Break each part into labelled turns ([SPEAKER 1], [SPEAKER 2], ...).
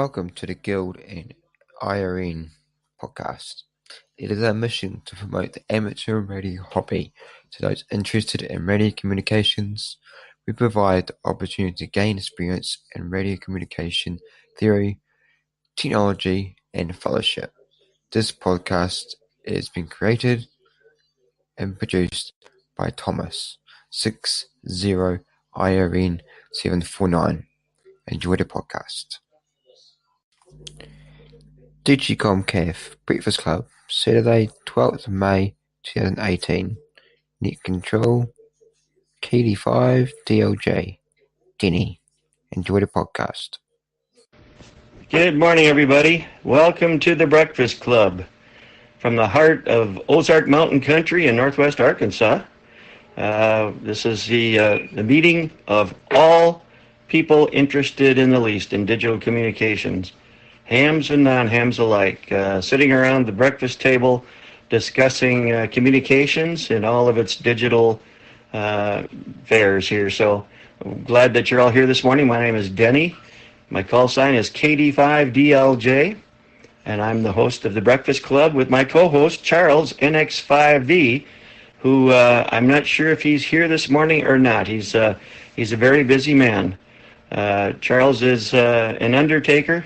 [SPEAKER 1] Welcome to the Guild and IRN Podcast. It is our mission to promote the amateur radio hobby to those interested in radio communications. We provide the opportunity to gain experience in radio communication theory, technology, and fellowship. This podcast has been created and produced by Thomas 60IRN749. Enjoy the podcast. Digicomm Cafe Breakfast Club, Saturday, 12th of May 2018. Net Control, KD5DLJ, Denny. Enjoy the podcast.
[SPEAKER 2] Good morning, everybody. Welcome to the Breakfast Club from the heart of Ozark Mountain Country in northwest Arkansas. This is the meeting of all people interested in the least in digital communications. Hams and non-hams alike, sitting around the breakfast table discussing communications and all of its digital fairs here. So I'm glad that you're all here this morning. My name is Denny. My call sign is KD5DLJ, and I'm the host of the Breakfast Club with my co-host, Charles, NX5V, who I'm not sure if he's here this morning or not. He's a very busy man. Charles is an undertaker.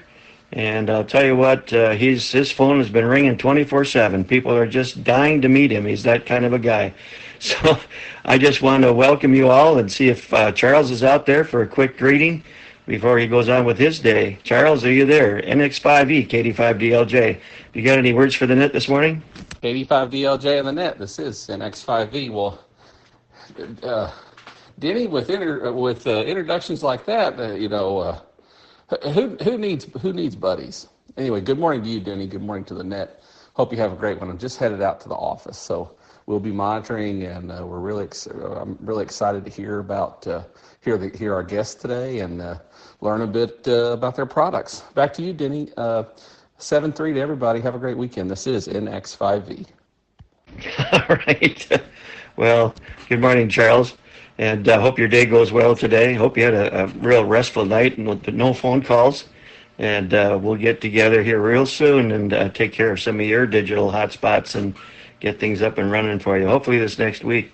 [SPEAKER 2] And I'll tell you what, his phone has been ringing 24/7. People are just dying to meet him. He's that kind of a guy. So I just want to welcome you all and see if Charles is out there for a quick greeting before he goes on with his day. Charles, are you there? NX5E, KD5DLJ. You got any words for the net this morning?
[SPEAKER 3] KD5DLJ on the net. This is NX5E. Well, Denny, with introductions like that, Who needs buddies? Anyway, good morning to you, Denny. Good morning to the net. Hope you have a great one. I'm just headed out to the office, so we'll be monitoring, and I'm really excited to hear about hear our guests today and learn a bit about their products. Back to you, Denny. 7-3 to everybody. Have a great weekend. This is NX5V.
[SPEAKER 2] All right. Well, good morning, Charles. And I hope your day goes well today. Hope you had a real restful night and with no phone calls. And we'll get together here real soon and take care of some of your digital hotspots and get things up and running for you, hopefully this next week.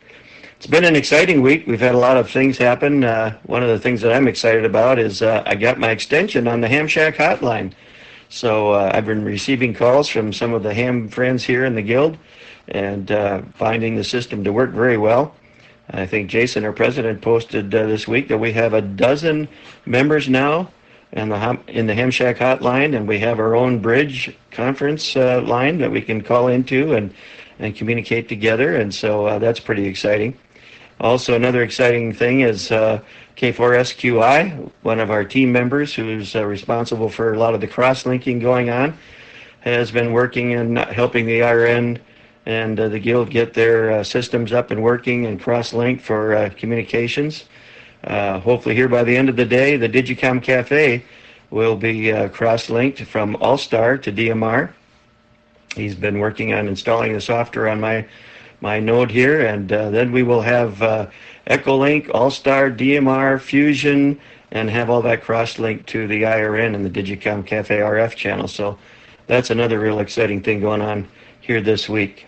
[SPEAKER 2] It's been an exciting week. We've had a lot of things happen. One of the things that I'm excited about is I got my extension on the Ham Shack hotline. So I've been receiving calls from some of the ham friends here in the Guild and finding the system to work very well. I think Jason, our president, posted this week that we have a dozen members now in the Ham Shack hotline, and we have our own bridge conference line that we can call into and communicate together, and so that's pretty exciting. Also, another exciting thing is K4SQI, one of our team members who's responsible for a lot of the cross-linking going on, has been working and helping the IRN and the Guild get their systems up and working and cross-linked for communications. Hopefully here by the end of the day, the Digicomm Cafe will be cross-linked from All-Star to DMR. He's been working on installing the software on my node here, and then we will have Echolink, All-Star, DMR, Fusion, and have all that cross-linked to the IRN and the Digicomm Cafe RF channel. So that's another real exciting thing going on here this week.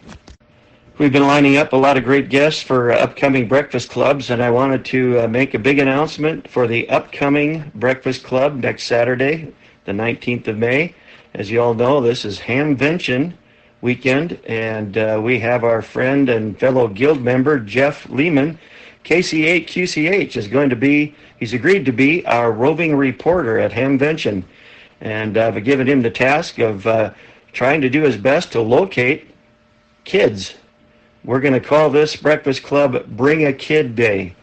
[SPEAKER 2] We've been lining up a lot of great guests for upcoming breakfast clubs, and I wanted to make a big announcement for the upcoming breakfast club next Saturday, the 19th of May. As you all know, this is Hamvention weekend, and we have our friend and fellow Guild member, Jeff Lehman, KC8QCH, he's agreed to be our roving reporter at Hamvention, and I've given him the task of trying to do his best to locate kids. We're going to call this Breakfast Club Bring a Kid Day.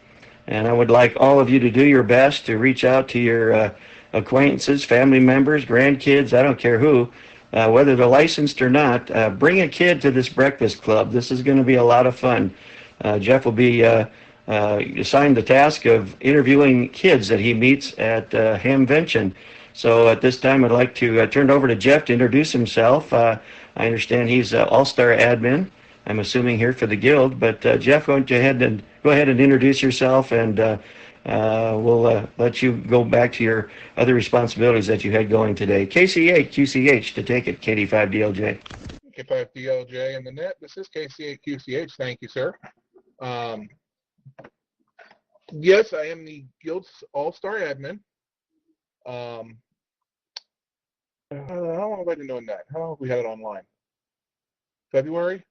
[SPEAKER 2] And I would like all of you to do your best to reach out to your acquaintances, family members, grandkids, I don't care who, whether they're licensed or not. Bring a kid to this Breakfast Club. This is going to be a lot of fun. Jeff will be assigned the task of interviewing kids that he meets at Hamvention. So at this time, I'd like to turn it over to Jeff to introduce himself. I understand he's an all-star admin, I'm assuming here for the Guild. But Jeff, go ahead and introduce yourself and we'll let you go back to your other responsibilities that you had going today. KC8, QCH to take it, KD5DLJ.
[SPEAKER 4] K5DLJ and the net. This is KC8QCH. Thank you, sir. Yes, I am the Guild's All-Star admin. How long have I been doing that? How long have we had it online? February?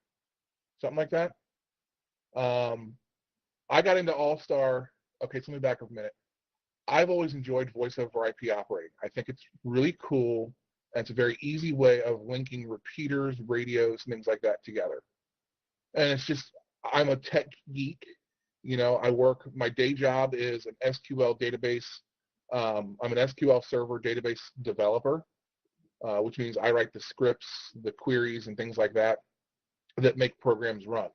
[SPEAKER 4] Something like that? I got into All-Star. Okay, so let me back up a minute. I've always enjoyed voice over IP operating. I think it's really cool. And it's a very easy way of linking repeaters, radios, things like that together. And it's just, I'm a tech geek. You know, my day job is an SQL database. I'm an SQL Server database developer, which means I write the scripts, the queries, and things like that make programs run.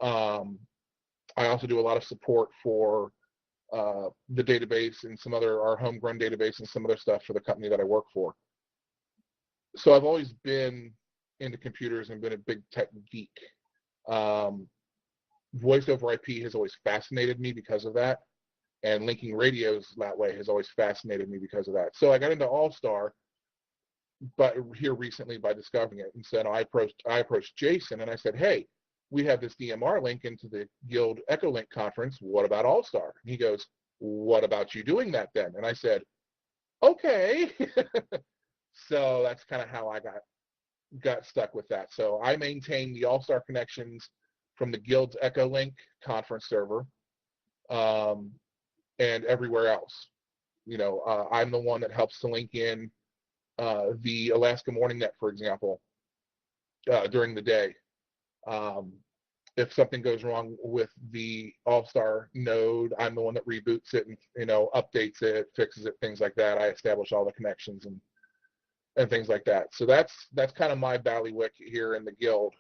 [SPEAKER 4] I also do a lot of support for the database and our homegrown database and some other stuff for the company that I work for. So I've always been into computers and been a big tech geek. Voice over IP has always fascinated me because of that, and linking radios that way has always fascinated me because of that. So I got into All-Star, but here recently by discovering it, and so I approached Jason and I said, hey, we have this DMR link into the Guild Echo Link conference. What about All-Star? And he goes, what about you doing that then? And I said, okay. So that's kind of how I got stuck with that. So I maintain the All-Star connections from the Guild's Echo Link conference server and everywhere else. You know, I'm the one that helps to link in the Alaska Morning Net, for example, during the day. If something goes wrong with the All-Star node, I'm the one that reboots it and, you know, updates it, fixes it, things like that. I establish all the connections and things like that. So that's kind of my bailiwick here in the Guild.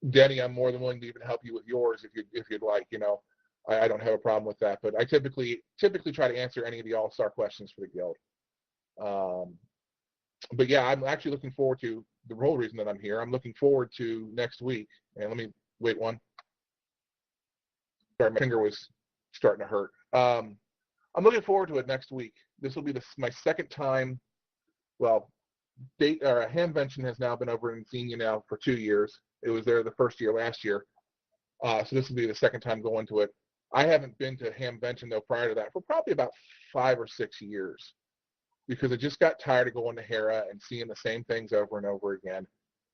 [SPEAKER 4] Denny, I'm more than willing to even help you with yours if you'd like. You know, I don't have a problem with that. But I typically try to answer any of the All-Star questions for the Guild. But yeah, I'm actually looking forward to the whole reason that I'm here. I'm looking forward to next week. And let me wait one. Sorry, my finger was starting to hurt. I'm looking forward to it next week. This will be my second time. Well, Hamvention has now been over in Xenia now for 2 years. It was there the first year last year. So this will be the second time going to it. I haven't been to Hamvention though prior to that for probably about 5 or 6 years, because I just got tired of going to Hera and seeing the same things over and over again.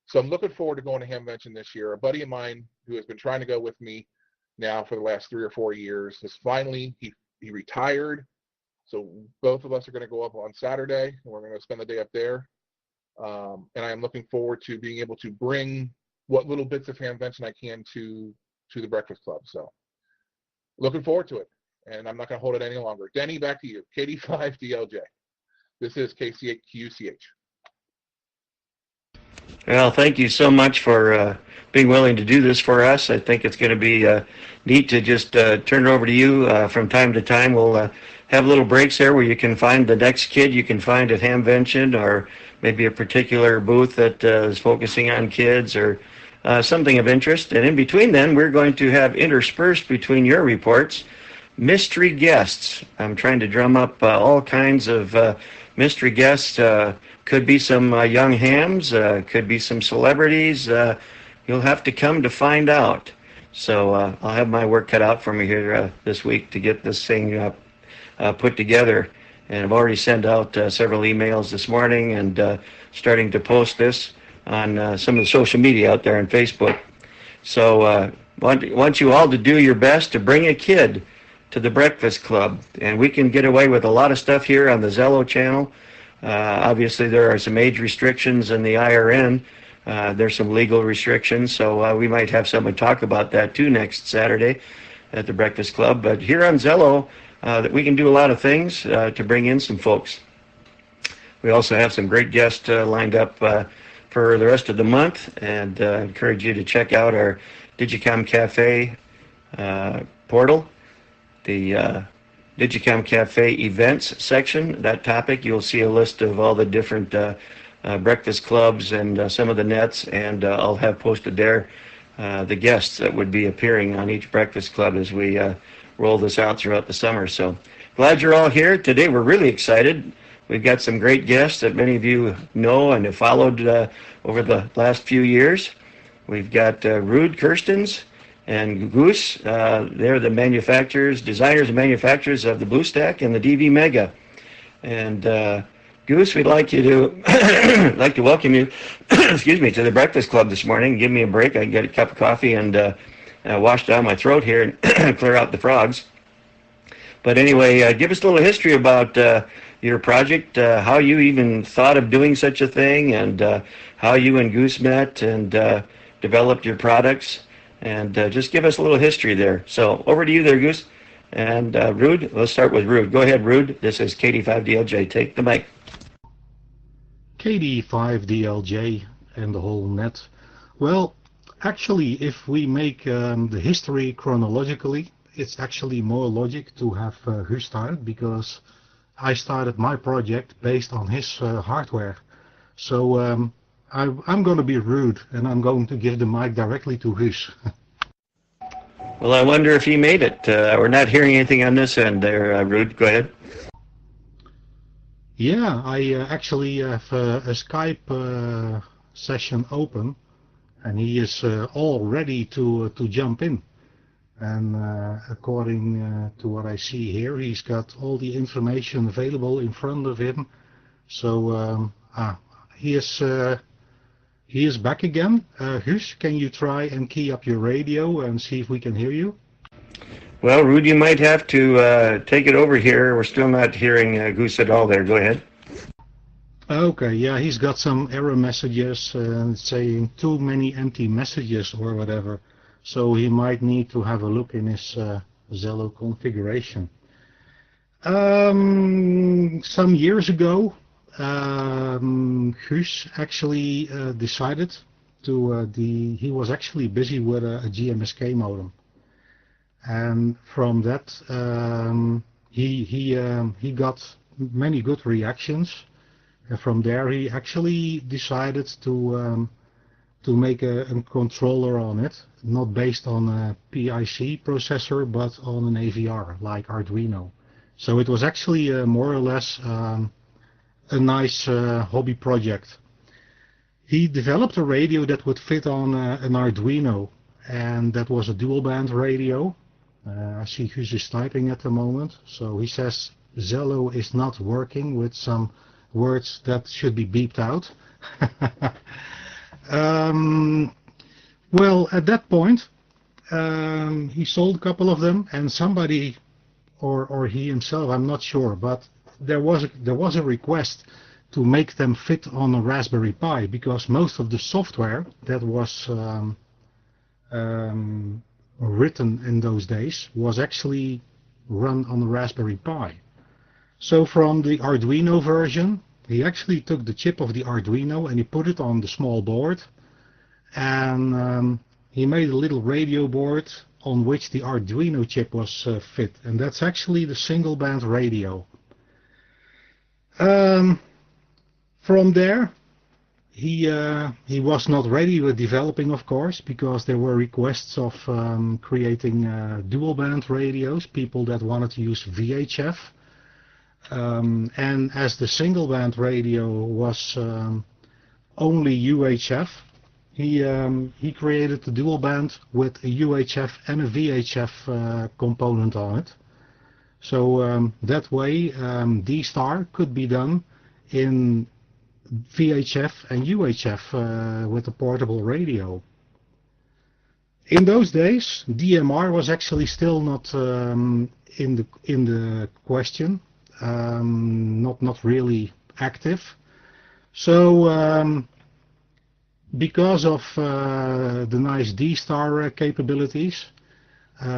[SPEAKER 4] So I'm looking forward to going to Hamvention this year. A buddy of mine who has been trying to go with me now for the last 3 or 4 years has finally, he retired. So both of us are going to go up on Saturday, and we're going to spend the day up there. And I am looking forward to being able to bring what little bits of Hamvention I can to the Breakfast Club. So looking forward to it. And I'm not going to hold it any longer. Denny, back to you. KD5DLJ. This is KC8QCH.
[SPEAKER 2] Well, thank you so much for being willing to do this for us. I think it's going to be neat to just turn it over to you from time to time. We'll have little breaks there where you can find the next kid you can find at Hamvention, or maybe a particular booth that is focusing on kids, or something of interest. And in between then, we're going to have interspersed between your reports mystery guests. I'm trying to drum up all kinds of mystery guests. Could be some young hams, could be some celebrities. You'll have to come to find out. So I'll have my work cut out for me here this week to get this thing put together. And I've already sent out several emails this morning and starting to post this on some of the social media out there on Facebook. So want you all to do your best to bring a kid to the Breakfast Club. And we can get away with a lot of stuff here on the Zello channel. Obviously, there are some age restrictions in the IRN. There's some legal restrictions, so we might have someone talk about that too next Saturday at the Breakfast Club. But here on Zello, that we can do a lot of things to bring in some folks. We also have some great guests lined up for the rest of the month, and encourage you to check out our Digicomm Cafe portal, the Digicomm Cafe events section. That topic, you'll see a list of all the different breakfast clubs and some of the nets, and I'll have posted there the guests that would be appearing on each breakfast club as we roll this out throughout the summer. So glad you're all here today. We're really excited. We've got some great guests that many of you know and have followed over the last few years. We've got Ruud Kirstens and Goose. They're the designers and manufacturers of the BlueStack and the DV Mega. And Goose, we'd like you to like to welcome you, excuse me, to the Breakfast Club this morning. Give me a break. I can get a cup of coffee and wash down my throat here and clear out the frogs. But anyway, give us a little history about your project, how you even thought of doing such a thing, and how you and Goose met and developed your products. And just give us a little history there. So over to you there, Goose. And Ruud, let's start with Ruud. Go ahead, Ruud. This is KD5DLJ. Take the mic.
[SPEAKER 5] KD5DLJ and the whole net. Well, actually, if we make the history chronologically, it's actually more logic to have Guus start, because I started my project based on his hardware. So I'm going to be rude, and I'm going to give the mic directly to Guus.
[SPEAKER 2] Well, I wonder if he made it. We're not hearing anything on this end there, Ruud. Go ahead.
[SPEAKER 5] Yeah, I actually have a Skype session open, and he is all ready to jump in. And according to what I see here, he's got all the information available in front of him. So he is back again. Guus, can you try and key up your radio and see if we can hear you?
[SPEAKER 2] Well, Ruud, you might have to take it over here. We're still not hearing Goose at all there. Go ahead.
[SPEAKER 5] Okay, yeah, he's got some error messages saying too many empty messages or whatever. So he might need to have a look in his Zello configuration. Some years ago, Guus actually decided to, he was actually busy with a GMSK modem. And from that, he got many good reactions. And from there, he actually decided to make a controller on it, not based on a PIC processor, but on an AVR like Arduino. So it was actually more or less a nice hobby project. He developed a radio that would fit on an Arduino, and that was a dual band radio. I see Guus is typing at the moment, so he says Zello is not working with some words that should be beeped out. Well, at that point, he sold a couple of them, and somebody, or he himself, I'm not sure, but there was a request to make them fit on a Raspberry Pi, because most of the software that was written in those days was actually run on the Raspberry Pi. So from the Arduino version, he actually took the chip of the Arduino and he put it on the small board, and he made a little radio board on which the Arduino chip was fit, and that's actually the single band radio. From there, he was not ready with developing, of course, because there were requests of creating dual band radios, people that wanted to use VHF. And as the single band radio was only UHF, he created the dual band with a UHF and a VHF component on it. So that way D-Star could be done in VHF and UHF with a portable radio. In those days, DMR was actually still not in the question. Not really active. So because of the nice D-Star capabilities,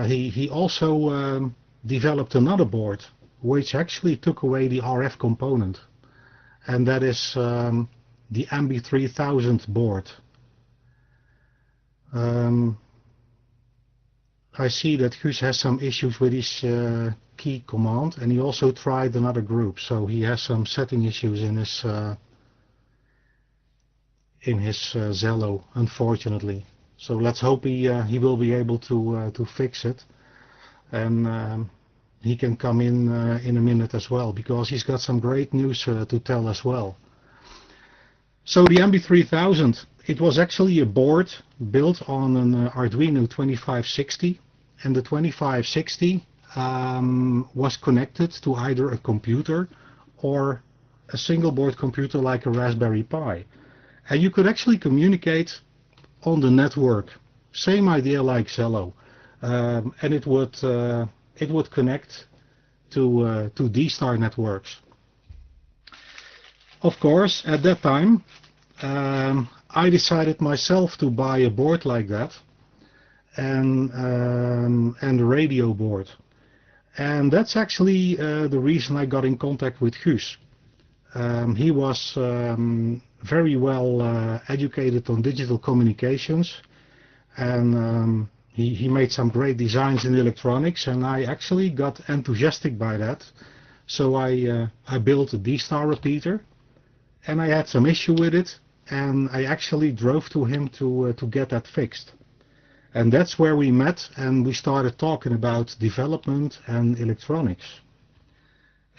[SPEAKER 5] he also developed another board which actually took away the RF component, and that is the Ambi 3000 board. I see that Guus has some issues with his key command, and he also tried another group, so he has some setting issues in his Zello, unfortunately. So let's hope he will be able to fix it. and he can come in a minute as well, because he's got some great news to tell as well. So the MB3000, it was actually a board built on an Arduino 2560, and the 2560 was connected to either a computer or a single board computer like a Raspberry Pi. And you could actually communicate on the network. Same idea like Zello. And it would connect to D-Star networks. Of course, at that time, I decided myself to buy a board like that, and a radio board. And that's actually the reason I got in contact with Guus. He was very well educated on digital communications, and he made some great designs in electronics, and I actually got enthusiastic by that. So I built a D-Star repeater, and I had some issue with it, and I actually drove to him to get that fixed. And that's where we met, and we started talking about development and electronics.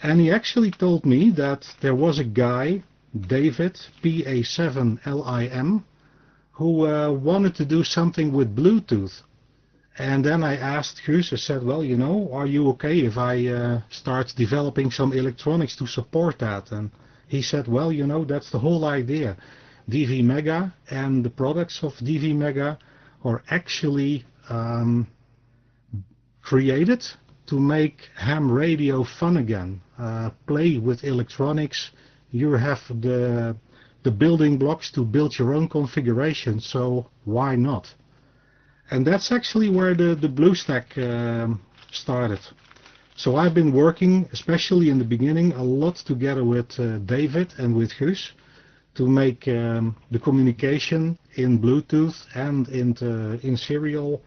[SPEAKER 5] And he actually told me that there was a guy, David, PA7LIM, who wanted to do something with Bluetooth. And then I asked Guus, I said, well, you know, are you okay if I start developing some electronics to support that? And he said, well, you know, that's the whole idea. DV Mega and the products of DV Mega are actually created to make ham radio fun again. Play with electronics. You have the building blocks to build your own configuration, so why not? And that's actually where the BlueStack started. So I've been working, especially in the beginning, a lot together with David and with Guus to make the communication in Bluetooth and in serial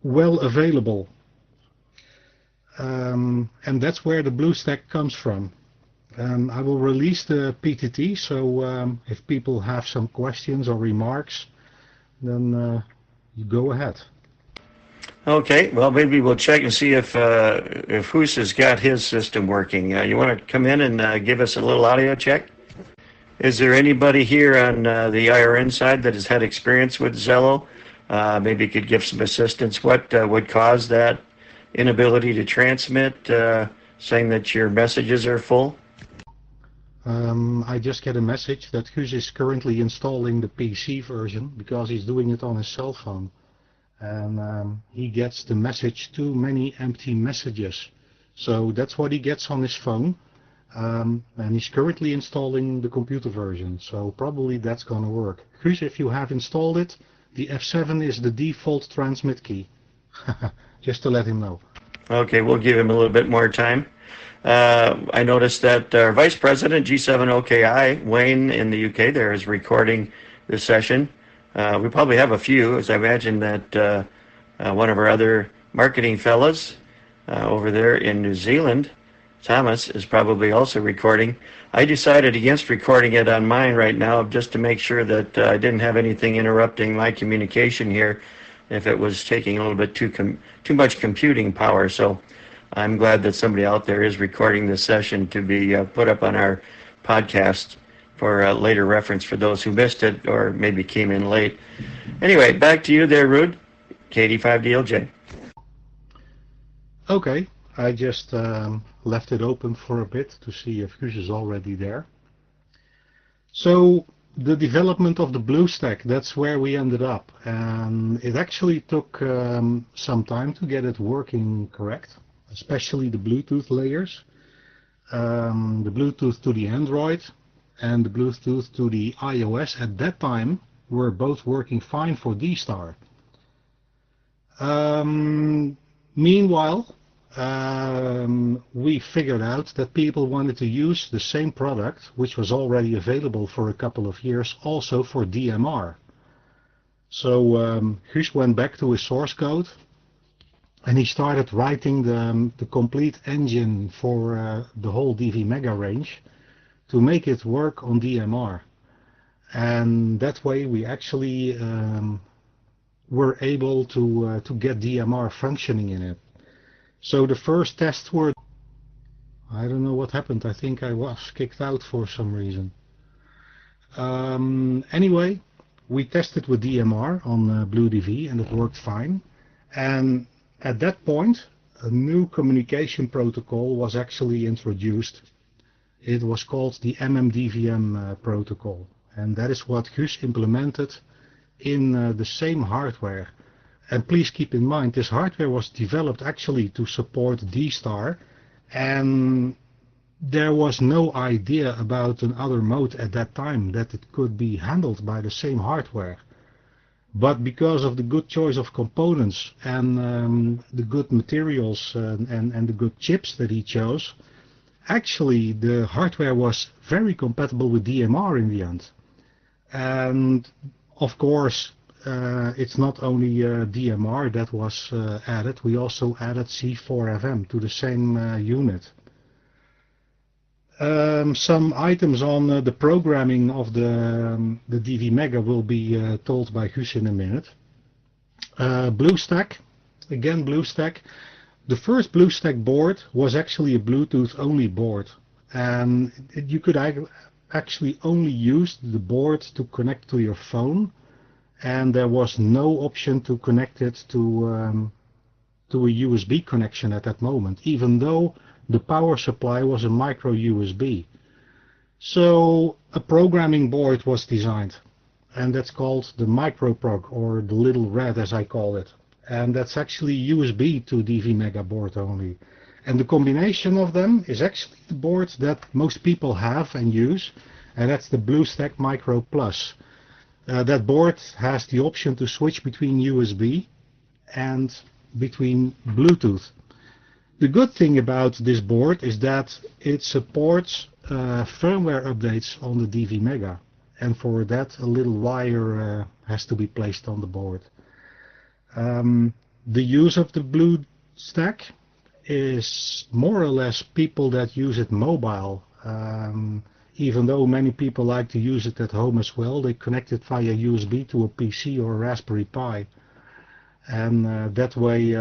[SPEAKER 5] well available. And that's where the BlueStack comes from. I will release the PTT, so if people have some questions or remarks, then you go ahead.
[SPEAKER 2] Okay, well, maybe we'll check and see if Guus has got his system working. You want to come in and give us a little audio check? Is there anybody here on the IRN side that has had experience with Zello? Maybe could give some assistance. What would cause that inability to transmit, saying that your messages are full?
[SPEAKER 5] I just get a message that Guus is currently installing the PC version because he's doing it on his cell phone. And he gets the message too many empty messages. So that's what he gets on his phone. And he's currently installing the computer version. So probably that's going to work. Guus, if you have installed it, the F7 is the default transmit key. Just to let him know.
[SPEAKER 2] Okay, we'll give him a little bit more time. I noticed that our Vice President, G7OKI, Wayne in the UK there, is recording this session. We probably have a few, as I imagine that one of our other marketing fellows over there in New Zealand, Thomas, is probably also recording. I decided against recording it on mine right now just to make sure that I didn't have anything interrupting my communication here if it was taking a little bit too much computing power. So I'm glad that somebody out there is recording this session to be put up on our podcast for later reference for those who missed it or maybe came in late. Anyway, back to you there, Ruud. KD5DLJ.
[SPEAKER 5] Okay, I just left it open for a bit to see if Guus is already there. So the development of the BlueStack, that's where we ended up. And it actually took some time to get it working correct, especially the Bluetooth layers. The Bluetooth to the Android and the Bluetooth to the iOS at that time were both working fine for D-Star. Meanwhile, we figured out that people wanted to use the same product, which was already available for a couple of years, also for DMR. So Guus went back to his source code and he started writing the complete engine for the whole DV Mega range to make it work on DMR. And that way we actually were able to get DMR functioning in it. So the first tests were, I don't know what happened. I think I was kicked out for some reason. Anyway, we tested with DMR on BlueDV and it worked fine. And at that point, a new communication protocol was actually introduced. It was called the MMDVM protocol. And that is what Guus implemented in the same hardware. And please keep in mind, this hardware was developed actually to support D-Star, and there was no idea about another mode at that time that it could be handled by the same hardware. But because of the good choice of components and the good materials and the good chips that he chose, actually the hardware was very compatible with DMR in the end. And of course, it's not only DMR that was added, we also added C4FM to the same unit. Some items on the programming of the DV Mega will be told by Guus in a minute. BlueStack, again BlueStack. The first BlueStack board was actually a Bluetooth only board, and you could actually only use the board to connect to your phone, and there was no option to connect it to a USB connection at that moment, even though the power supply was a micro USB. So a programming board was designed, and that's called the MicroProg, or the Little Red as I call it. And that's actually USB to DV Mega board only. And the combination of them is actually the board that most people have and use, and that's the BlueStack Micro Plus. That board has the option to switch between USB and between Bluetooth. The good thing about this board is that it supports firmware updates on the DV Mega, and for that a little wire has to be placed on the board. The use of the BlueStack is more or less people that use it mobile. Even though many people like to use it at home as well, they connect it via USB to a PC or a Raspberry Pi, and that way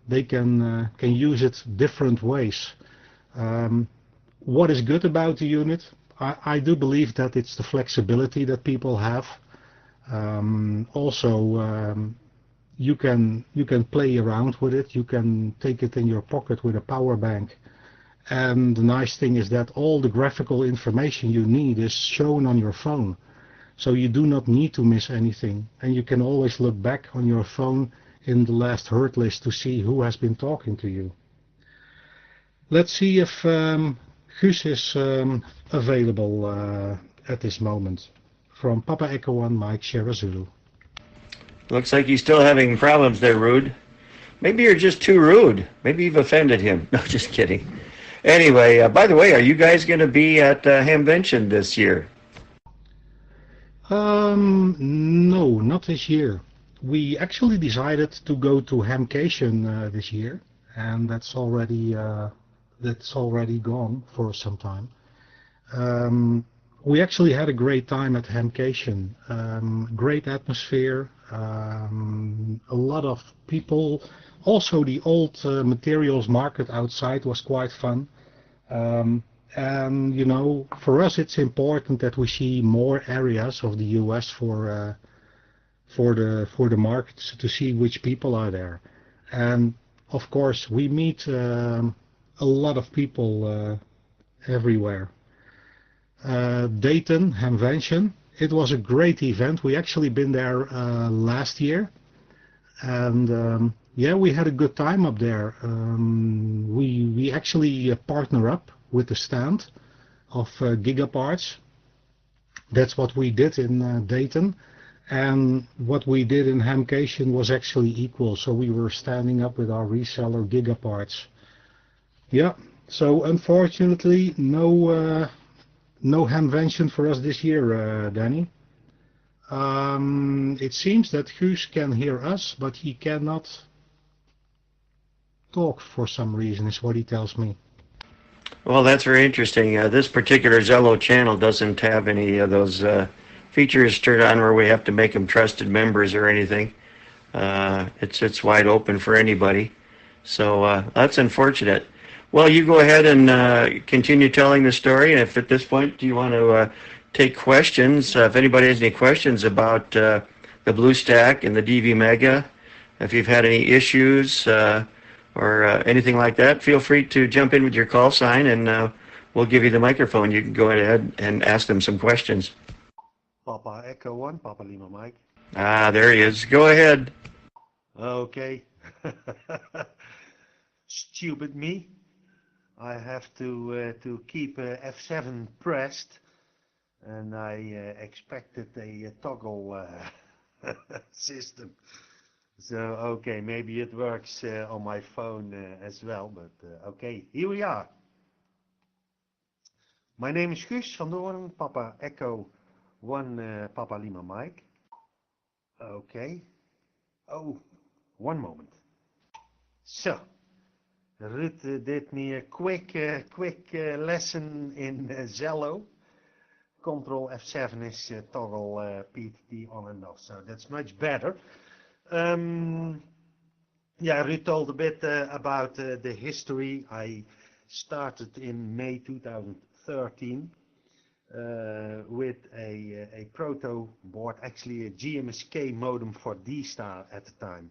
[SPEAKER 5] they can use it different ways. What is good about the unit? I do believe that it's the flexibility that people have. Also, you can play around with it. You can take it in your pocket with a power bank. And the nice thing is that all the graphical information you need is shown on your phone. So you do not need to miss anything. And you can always look back on your phone in the last heard list to see who has been talking to you. Let's see if Guus is available at this moment. From Papa Echo 1, Mike Sierra Zulu.
[SPEAKER 2] Looks like he's still having problems there, Rude. Maybe you're just too rude. Maybe you've offended him. No, just kidding. Anyway, by the way, are you guys going to be at Hamvention this year?
[SPEAKER 5] No, not this year. We actually decided to go to Hamcation this year, and that's already gone for some time. We actually had a great time at Hamcation. Great atmosphere, a lot of people. Also, the old materials market outside was quite fun. And you know, for us, it's important that we see more areas of the U.S. for the markets to see which people are there. And of course, we meet a lot of people everywhere. Dayton, Hamvention. It was a great event. We actually been there last year, and yeah, we had a good time up there. We actually partner up with the stand of Gigaparts. That's what we did in Dayton, and what we did in Hamcation was actually equal. So we were standing up with our reseller Gigaparts. Yeah. So unfortunately, no Hamvention for us this year, Danny. It seems that Guus can hear us, but he cannot talk for some reason, is what he tells me.
[SPEAKER 2] Well, that's very interesting. This particular Zello channel doesn't have any of those features turned on where we have to make them trusted members or anything. It's wide open for anybody. So that's unfortunate. Well, you go ahead and continue telling the story. And if at this point do you want to take questions, if anybody has any questions about the BlueStack and the DV Mega, if you've had any issues or anything like that, feel free to jump in with your call sign, and we'll give you the microphone. You can go ahead and ask them some questions.
[SPEAKER 6] Papa Echo 1, Papa Lima Mike.
[SPEAKER 2] Ah, there he is. Go ahead.
[SPEAKER 6] Okay. Stupid me. I have to keep F7 pressed, and I expected a toggle system. So okay, maybe it works on my phone as well, but okay, here we are. My name is Guus van Doorn, Papa Echo 1, Papa Lima Mike. Okay. Oh, one moment. So, Ruud did me a quick lesson in Zello. Control F7 is toggle PTT on and off, so that's much better. Yeah, Ruud told a bit about the history. I started in May 2013 with a proto board, actually a GMSK modem for D-Star at the time.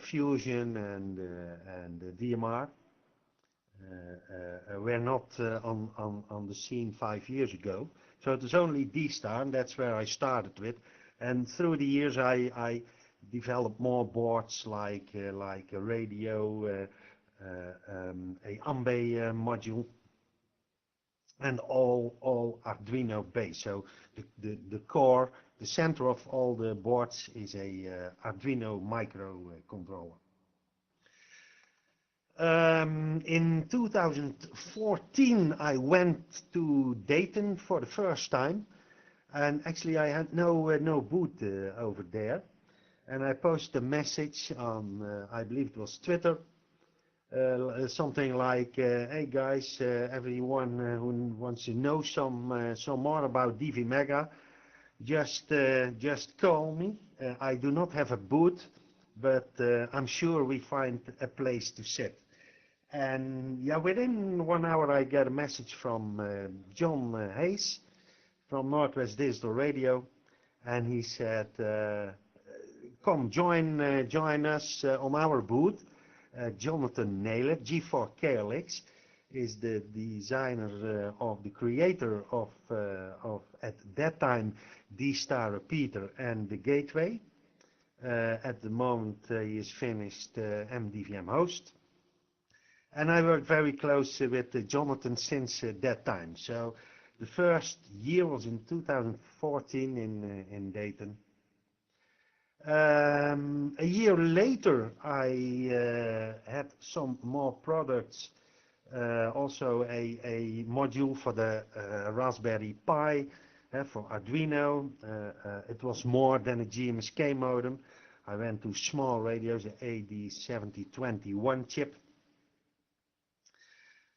[SPEAKER 6] Fusion and DMR were not on the scene 5 years ago. So it was only D-Star, and that's where I started with. And through the years I developed more boards like a radio, a AMBE module, and all Arduino based. So the core, the center of all the boards is a Arduino microcontroller. In 2014 I went to Dayton for the first time, and actually I had no boot over there, and I posted a message on I believe it was Twitter, something like, hey guys, everyone who wants to know some more about DV Mega, just call me. I do not have a boot, but I'm sure we find a place to sit. And yeah, within 1 hour I get a message from John Hayes from Northwest Digital Radio, and he said, come join us on our booth. Jonathan Naylor, G4KLX, is the designer of the creator of at that time D-Star repeater and the gateway. At the moment he is finished MDVM host. And I worked very close with Jonathan since that time. So the first year was in 2014 in Dayton. A year later I had some more products, also a module for the Raspberry Pi for Arduino. It was more than a GMSK modem. I went to small radios, the AD7021 chip.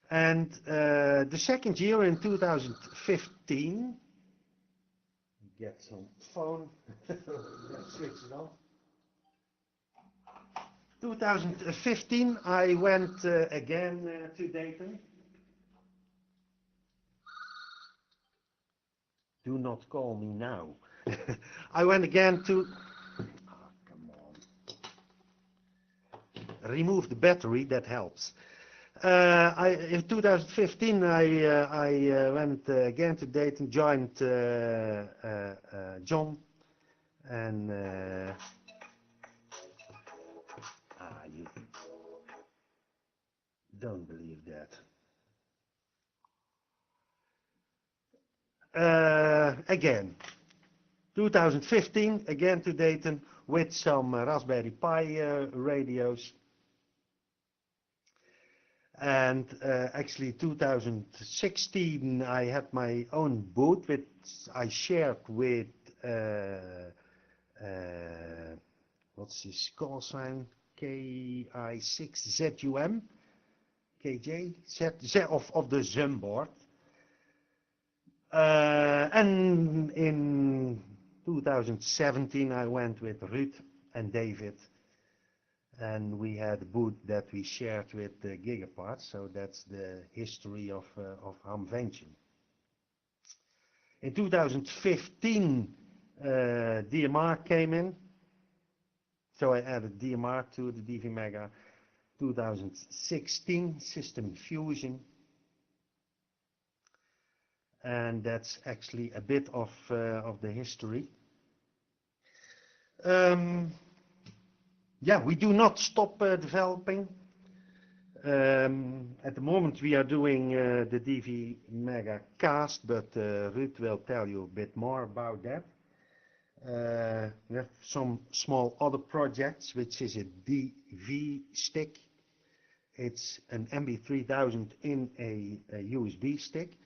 [SPEAKER 6] And the second year in 2015, get some phone, switch it on. 2015 I went again to Dayton. Do not call me now. I went again to, oh, come on. Remove the battery, that helps. In 2015 I went again to Dayton, joined John, and you don't believe that. Again, 2015 again to Dayton with some Raspberry Pi radios. And actually 2016 I had my own booth which I shared with what's his call sign, KI6ZUM, KJ Z of the Zum board. And in 2017 I went with Ruud and David. And we had a booth that we shared with Gigapart, so that's the history of Hamvention. In 2015, DMR came in, so I added DMR to the DV Mega. 2016, System Fusion, and that's actually a bit of the history. Yeah, we do not stop developing. At the moment we are doing the DV Mega Cast, but Ruud will tell you a bit more about that. We have some small other projects, which is a DV stick. It's an MB3000 in a USB stick,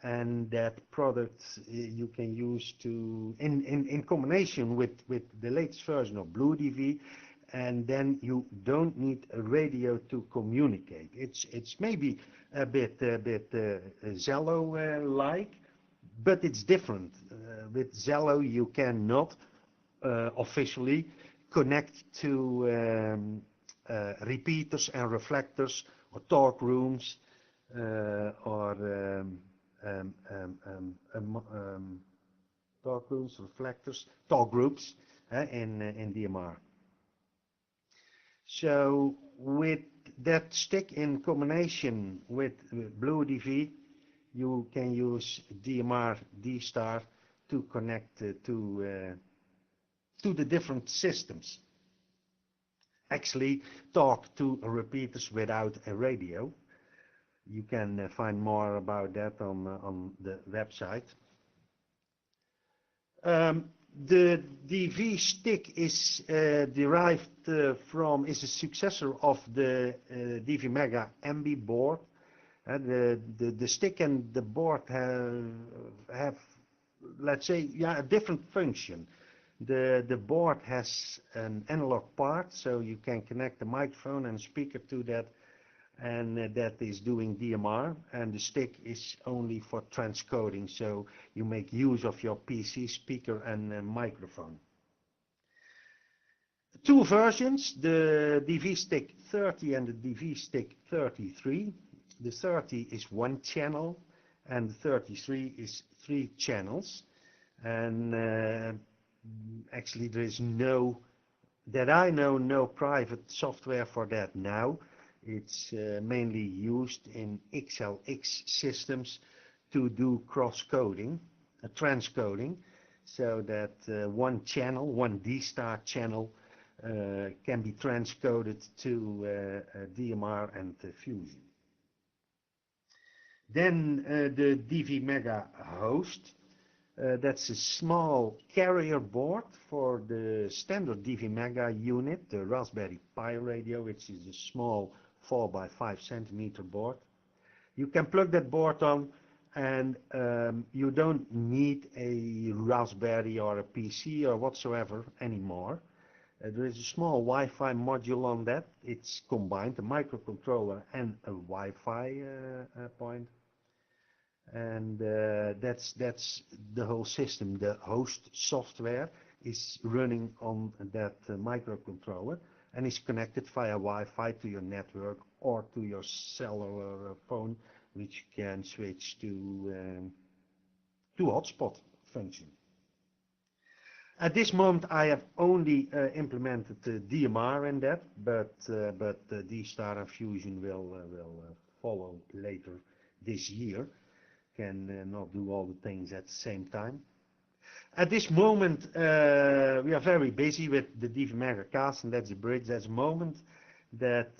[SPEAKER 6] and that product you can use to in combination with the latest version of BlueDV, and then you don't need a radio to communicate. It's maybe a bit Zello like, but it's different. With Zello you cannot officially connect to repeaters and reflectors or talk rooms or talk rooms, reflectors, talk groups in DMR. So with that stick in combination with BlueDV, you can use DMR D-Star to connect to the different systems. Actually talk to repeaters without a radio. You can find more about that on the website. The DV stick is derived is a successor of the DV Mega MB board. The stick and the board have let's say, a different function. The board has an analog part, so you can connect the microphone and speaker to that, and that is doing DMR, and the stick is only for transcoding, so you make use of your PC speaker and microphone. Two versions, the DV Stick 30 and the DV Stick 33. The 30 is one channel and the 33 is 3 channels, and actually there is no private software for that now. It's mainly used in XLX systems to do cross-coding, transcoding, so that one channel, one D-Star channel, can be transcoded to DMR and Fusion. Then the DV Mega host. That's a small carrier board for the standard DV Mega unit, the Raspberry Pi radio, which is a small 4 by 5 centimeter board. You can plug that board on, and you don't need a Raspberry or a PC or whatsoever anymore. There is a small Wi-Fi module on that. It's combined, a microcontroller and a Wi-Fi point. And that's the whole system. The host software is running on that microcontroller and is connected via Wi-Fi to your network or to your cellular phone, which can switch to hotspot function. At this moment, I have only implemented the DMR in that, but D-Star and Fusion will follow later this year. Can not do all the things at the same time. At this moment, we are very busy with the DV Mega Cast, and that's the bridge. That's a moment that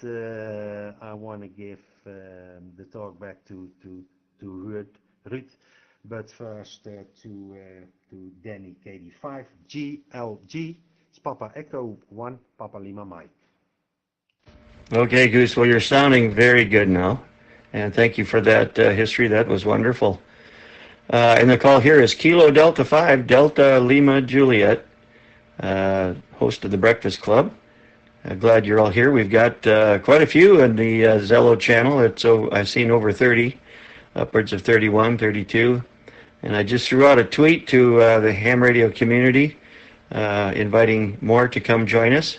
[SPEAKER 6] I want to give the talk back to Ruud. But first to Denny KD5 GLG. It's Papa Echo 1, Papa Lima Mike.
[SPEAKER 2] Okay, Goose. Well, you're sounding very good now. And thank you for that history. That was wonderful. And the call here is Kilo Delta 5, Delta Lima Juliet, host of the Breakfast Club. Glad you're all here. We've got quite a few in the Zello channel. I've seen over 30, upwards of 31, 32. And I just threw out a tweet to the ham radio community inviting more to come join us.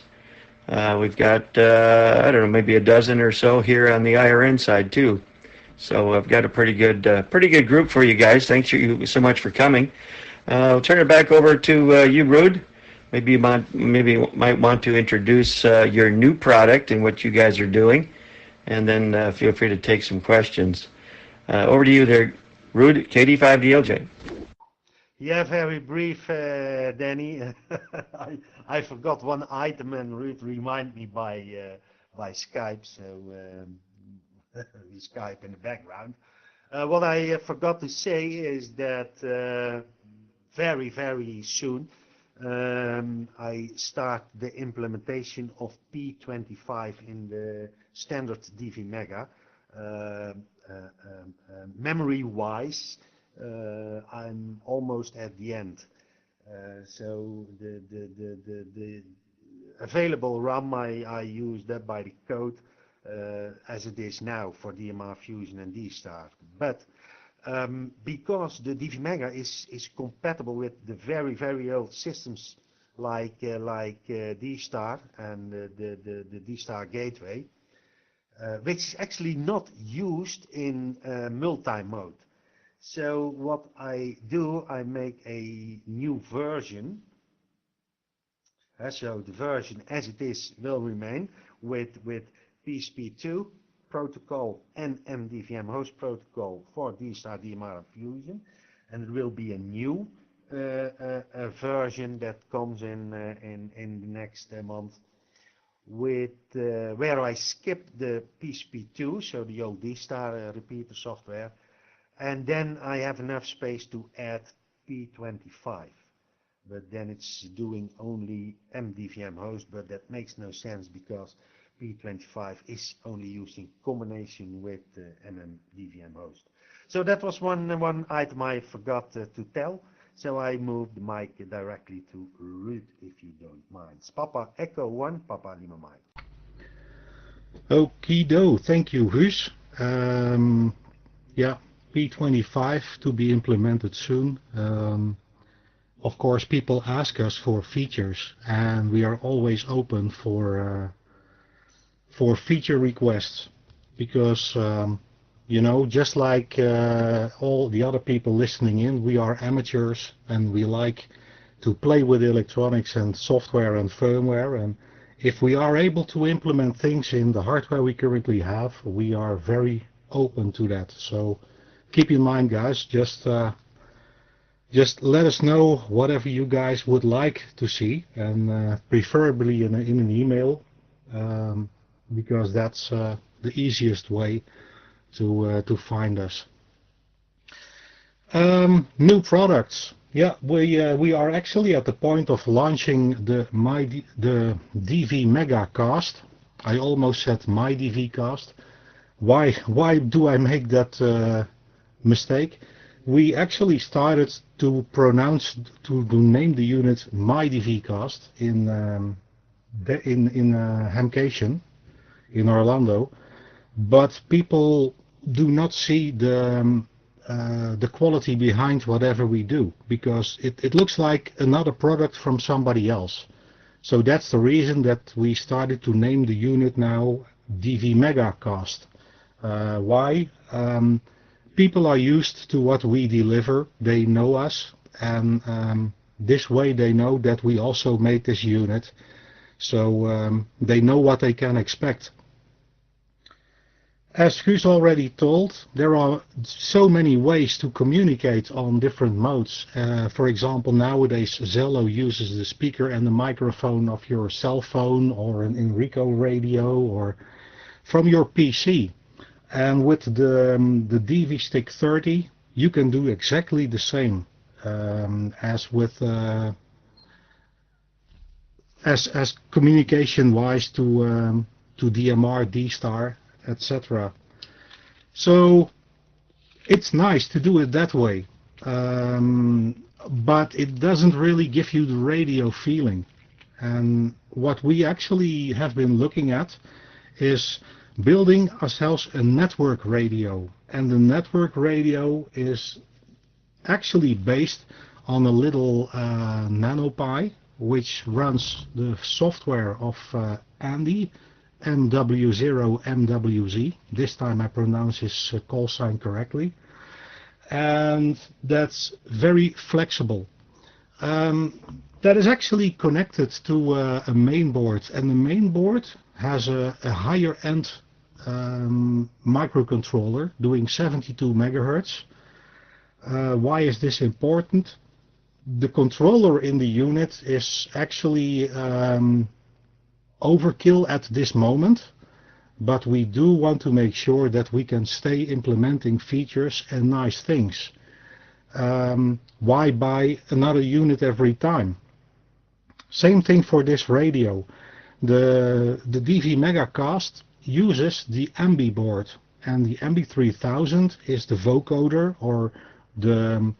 [SPEAKER 2] We've got, I don't know, maybe a dozen or so here on the IRN side too. So I've got a pretty good group for you guys. Thanks you so much for coming. I'll turn it back over to you, Ruud. Maybe you might want to introduce your new product and what you guys are doing, and then feel free to take some questions. Over to you there, Ruud, KD5DLJ.
[SPEAKER 6] Yeah, very brief, Danny. I forgot one item and Ruud remind me by Skype, so we Skype in the background. What I forgot to say is that very, very soon I start the implementation of P25 in the standard DV Mega. Memory-wise, I'm almost at the end. So the available RAM I use that by the code as it is now for DMR Fusion and D-Star. But because the DV Mega is compatible with the very, very old systems like D-Star and the D-Star gateway, which is actually not used in multi-mode. So what I do, I make a new version. So the version as it is will remain with PSP2 protocol and MDVM host protocol for D-Star DMR Fusion, and it will be a new version that comes in the next month with where I skip the PSP2, so the old D-Star repeater software, and then I have enough space to add P25. But then it's doing only MDVM host, but that makes no sense because P25 is only used in combination with MDVM host. So that was one item I forgot to tell. So I moved the mic directly to Ruud, if you don't mind. Papa Echo 1, Papa Lima Mike.
[SPEAKER 5] Okido, thank you, Guus. Yeah, P25 to be implemented soon. Of course, people ask us for features, and we are always open for feature requests, because you know, just like all the other people listening in, we are amateurs and we like to play with electronics and software and firmware, and if we are able to implement things in the hardware we currently have, we are very open to that. So keep in mind, guys, just let us know whatever you guys would like to see, and preferably in an email, because that's the easiest way to find us. New products. Yeah, we are actually at the point of launching the DV Mega Cast. I almost said my DV Cast. Why do I make that mistake? We actually started to name the unit my DV Cast in Hamcation in Orlando, but people do not see the quality behind whatever we do, because it looks like another product from somebody else. So that's the reason that we started to name the unit now DV Mega Cast. Why? People are used to what we deliver, they know us, and this way they know that we also made this unit, so they know what they can expect. As Guus already told, there are so many ways to communicate on different modes. For example, nowadays Zello uses the speaker and the microphone of your cell phone or an Enrico radio or from your PC. And with the DV Stick 30, you can do exactly the same as with as communication-wise to DMR, D-Star, etc. So it's nice to do it that way, but it doesn't really give you the radio feeling. And what we actually have been looking at is building ourselves a network radio, and the network radio is actually based on a little NanoPi, which runs the software of Andy, MW0MWZ. This time I pronounce his call sign correctly. And that's very flexible. That is actually connected to a main board, and the main board has a higher end microcontroller doing 72 megahertz. Why is this important? The controller in the unit is actually overkill at this moment, but we do want to make sure that we can stay implementing features and nice things. Why buy another unit every time? Same thing for this radio. The DV Megacast uses the Ambi board, and the Ambi 3000 is the vocoder, or the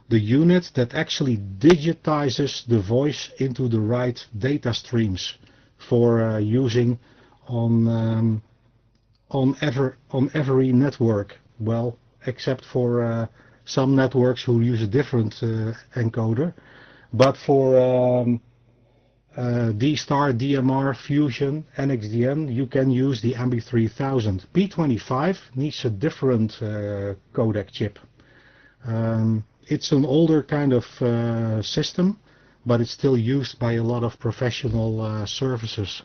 [SPEAKER 5] unit that actually digitizes the voice into the right data streams for using on every network. Well, except for some networks who use a different encoder, but for D-Star, DMR, Fusion, NXDN, you can use the Ambi 3000. P25 needs a different codec chip. It's an older kind of system, but it's still used by a lot of professional services.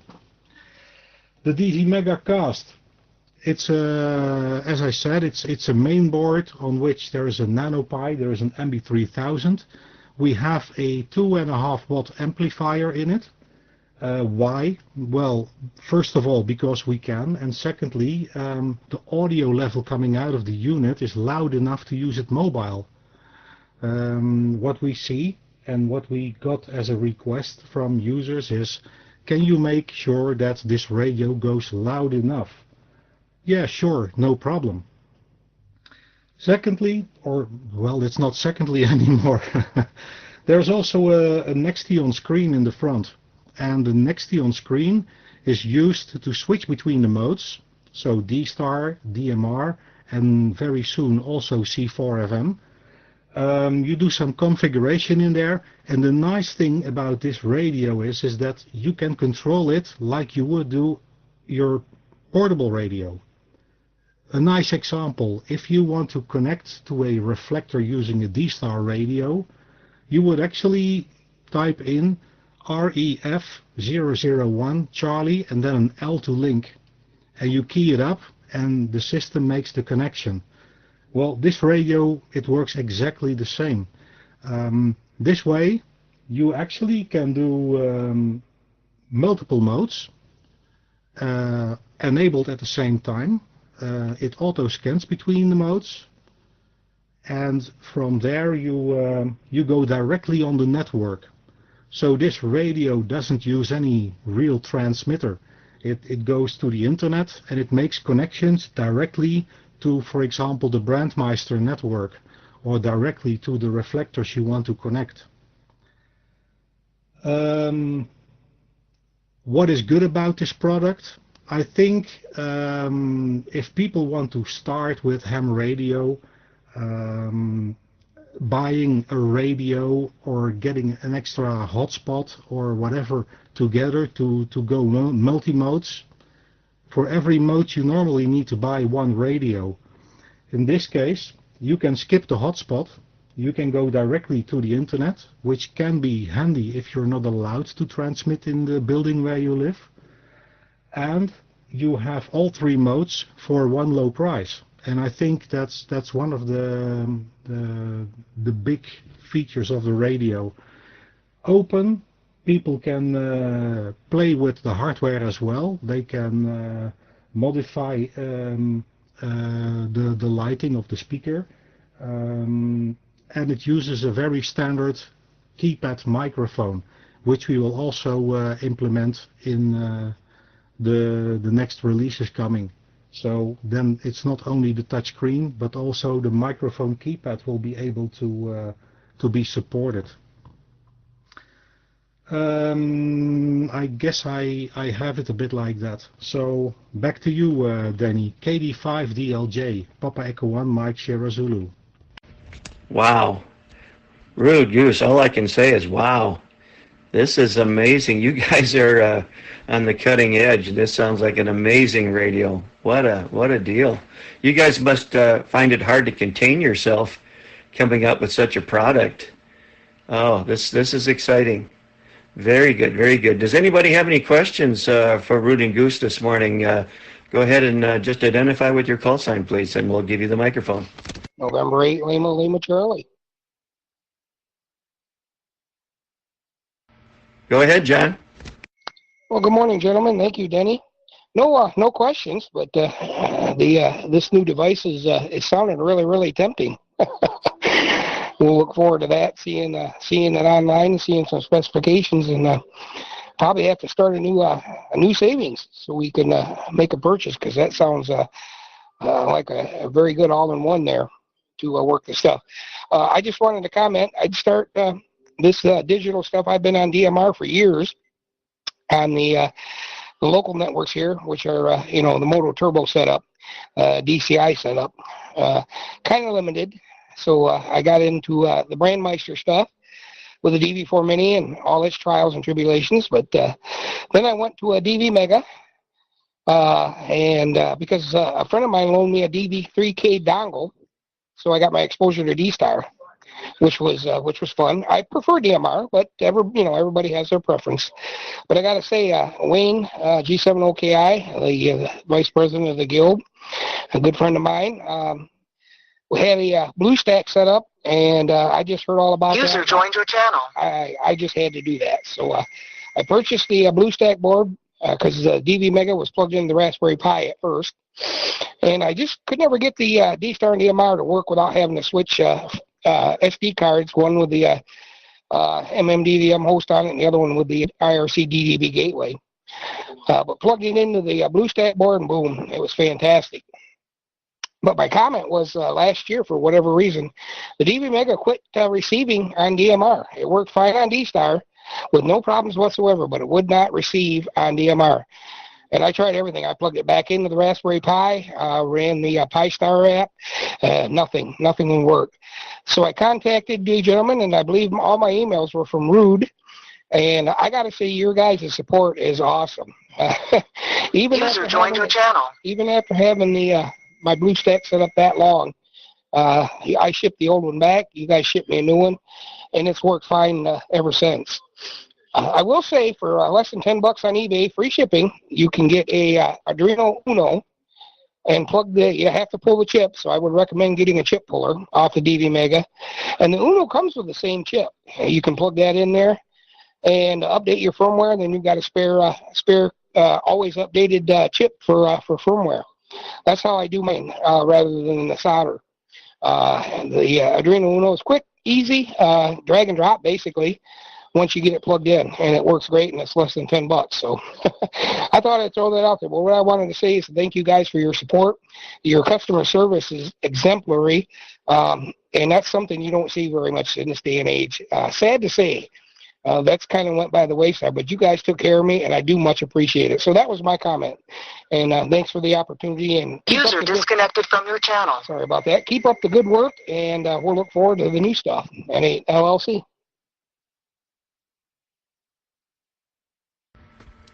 [SPEAKER 5] The DV Megacast, it's as I said, it's a main board on which there is a NanoPi, there is an Ambi 3000. We have a 2.5 watt amplifier in it. Why? Well, first of all, because we can, and secondly, the audio level coming out of the unit is loud enough to use it mobile. What we see and what we got as a request from users is, can you make sure that this radio goes loud enough? Yeah, sure, no problem. Secondly, or well, it's not secondly anymore, there's also a Nextion screen in the front, and the Nextion screen is used to switch between the modes, so D-Star, DMR, and very soon also C4FM. You do some configuration in there, and the nice thing about this radio is that you can control it like you would do your portable radio. A nice example, if you want to connect to a reflector using a D-Star radio, you would actually type in REF001 Charlie and then an L to link, and you key it up and the system makes the connection. Well, this radio, it works exactly the same. This way you actually can do multiple modes enabled at the same time. It auto scans between the modes, and from there you go directly on the network. So this radio doesn't use any real transmitter. It goes to the internet and it makes connections directly to, for example, the Brandmeister network, or directly to the reflectors you want to connect. What is good about this product? I think if people want to start with ham radio, buying a radio or getting an extra hotspot or whatever together to go multi-modes, for every mode you normally need to buy one radio. In this case, you can skip the hotspot, you can go directly to the internet, which can be handy if you're not allowed to transmit in the building where you live. And you have all three modes for one low price, and I think that's one of the big features of the radio. Open, people can play with the hardware as well. They can modify the lighting of the speaker, and it uses a very standard keypad microphone, which we will also implement in the next releases coming. So then it's not only the touch screen, but also the microphone keypad will be able to be supported. I guess I have it a bit like that. So back to you, Denny. KD5DLJ, Papa Echo 1, Mike Sierra Zulu.
[SPEAKER 2] Wow. Rude Goose, all I can say is wow. This is amazing. You guys are on the cutting edge. This sounds like an amazing radio. What a deal. You guys must find it hard to contain yourself coming up with such a product. Oh, this is exciting. Very good, very good. Does anybody have any questions for Root and Goose this morning? Go ahead and just identify with your call sign, please, and we'll give you the microphone.
[SPEAKER 7] November 8, Lima, Charlie.
[SPEAKER 2] Go ahead, John.
[SPEAKER 7] Well, good morning, gentlemen. Thank you, Denny. No questions, but this new device is sounding really tempting. We'll look forward to that, seeing it online, seeing some specifications, and probably have to start a new savings so we can make a purchase, because that sounds like a very good all-in-one there to work the stuff. I just wanted to comment. I'd start this digital stuff. I've been on DMR for years on the local networks here, which are the Moto Turbo setup, DCI setup, kind of limited. So I got into the Brandmeister stuff with the DV4 Mini and all its trials and tribulations. But then I went to a DV Mega, and because a friend of mine loaned me a DV3K dongle, so I got my exposure to D-Star, which was fun. I prefer DMR, but everybody has their preference. But I got to say, Wayne, G7OKI, the vice president of the guild, a good friend of mine, we had a BlueStack set up, and I just heard all about that.
[SPEAKER 8] User joined your channel.
[SPEAKER 7] I just had to do that. So I purchased the BlueStack board because the DV Mega was plugged into the Raspberry Pi at first. And I just could never get the D-Star and DMR to work without having to switch SD cards, one with the MMDVM host on it and the other one with the IRC DDB gateway. But plugged it into the BlueStack board, and boom, it was fantastic. But my comment was last year, for whatever reason, the DV Mega quit receiving on DMR. It worked fine on D-Star with no problems whatsoever, but it would not receive on DMR. And I tried everything. I plugged it back into the Raspberry Pi, ran the Pi Star app. Nothing would work. So I contacted the gentleman, and I believe all my emails were from Rude. And I got to say, your guys' support is awesome.
[SPEAKER 8] User joined your channel.
[SPEAKER 7] Even after having the my BlueStack set up that long, I shipped the old one back. You guys shipped me a new one, and it's worked fine ever since. I will say, for less than $10 on eBay, free shipping, you can get a Arduino Uno and you have to pull the chip, so I would recommend getting a chip puller off the DV Mega. And the Uno comes with the same chip. You can plug that in there and update your firmware, and then you've got a spare always updated chip for firmware. That's how I do mine, rather than the solder. The Arduino Uno is quick, easy, drag and drop, basically, once you get it plugged in, and it works great, and it's less than $10. So I thought I'd throw that out there. But what I wanted to say is thank you guys for your support. Your customer service is exemplary, and that's something you don't see very much in this day and age. Sad to say, that's kind of went by the wayside, but you guys took care of me, and I do much appreciate it. So that was my comment, and thanks for the opportunity. And
[SPEAKER 8] user disconnected from your channel.
[SPEAKER 7] Sorry about that. Keep up the good work, and we'll look forward to the new stuff. N8 LLC.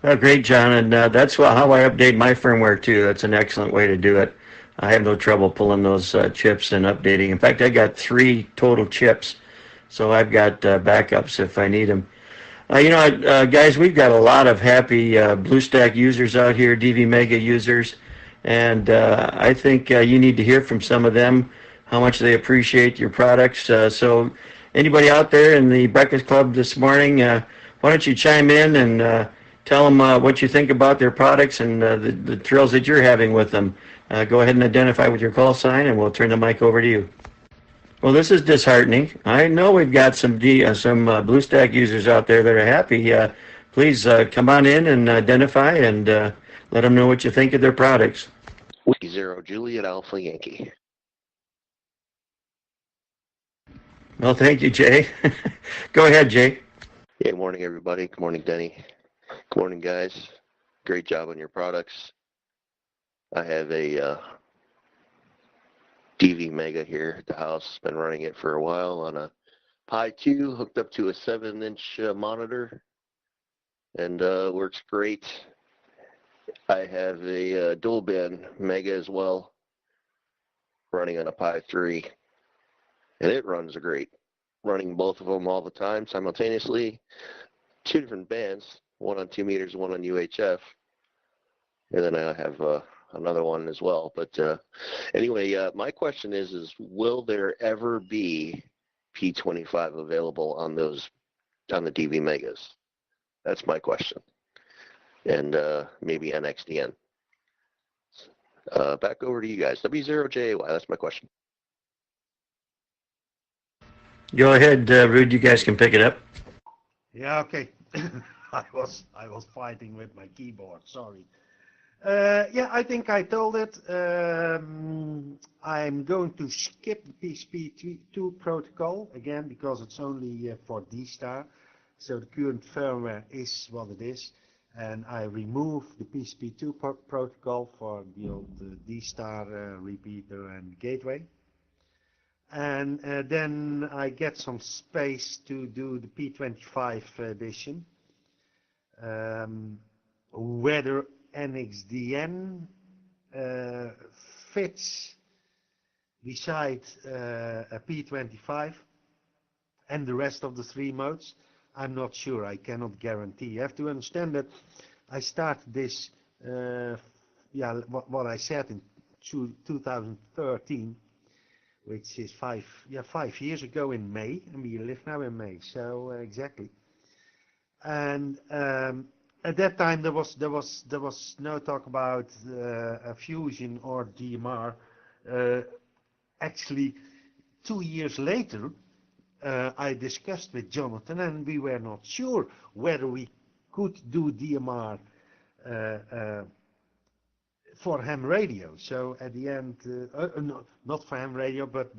[SPEAKER 2] Oh, great, John, and that's how I update my firmware too. That's an excellent way to do it. I have no trouble pulling those chips and updating. In fact, I got 3 total chips, so I've got backups if I need them. Guys, we've got a lot of happy BlueStack users out here, DV Mega users, and I think you need to hear from some of them how much they appreciate your products. So anybody out there in the Breakfast Club this morning, why don't you chime in and tell them what you think about their products and the thrills that you're having with them. Go ahead and identify with your call sign, and we'll turn the mic over to you. Well, this is disheartening. I know we've got some BlueStack users out there that are happy. Please come on in and identify and let them know what you think of their products.
[SPEAKER 9] Whiskey 0 Juliet Alpha Yankee.
[SPEAKER 2] Well, thank you, Jay. Go ahead, Jay.
[SPEAKER 9] Good morning, everybody. Good morning, Denny. Good morning, guys. Great job on your products. I have a DV Mega here at the house. Been running it for a while on a Pi 2 hooked up to a 7-inch monitor and works great. I have a dual band Mega as well, running on a Pi 3, and it runs great. Running both of them all the time simultaneously, 2 different bands, one on 2 meters, one on UHF, and then I have another one as well. But anyway, my question is will there ever be P25 available on the DV Megas? That's my question. And maybe NXDN. Back over to you guys. W0JAY, that's my question.
[SPEAKER 2] Go ahead, Rude. You guys can pick it up.
[SPEAKER 6] Yeah, okay. I was fighting with my keyboard. Sorry. Yeah, I think I told it. I'm going to skip the PSP2 protocol again because it's only for D-Star. So the current firmware is what it is. And I remove the PSP2 protocol for the old D-Star repeater and gateway. And then I get some space to do the P25 edition. Whether NXDN fits beside a P25 and the rest of the 3 modes, I'm not sure. I cannot guarantee. You have to understand that I started this, what I said in 2013, which is 5 years ago in May, and we live now in May. So exactly. And at that time there was no talk about a fusion or DMR. Actually, 2 years later, I discussed with Jonathan, and we were not sure whether we could do DMR for ham radio. So at the end, no, not for ham radio, but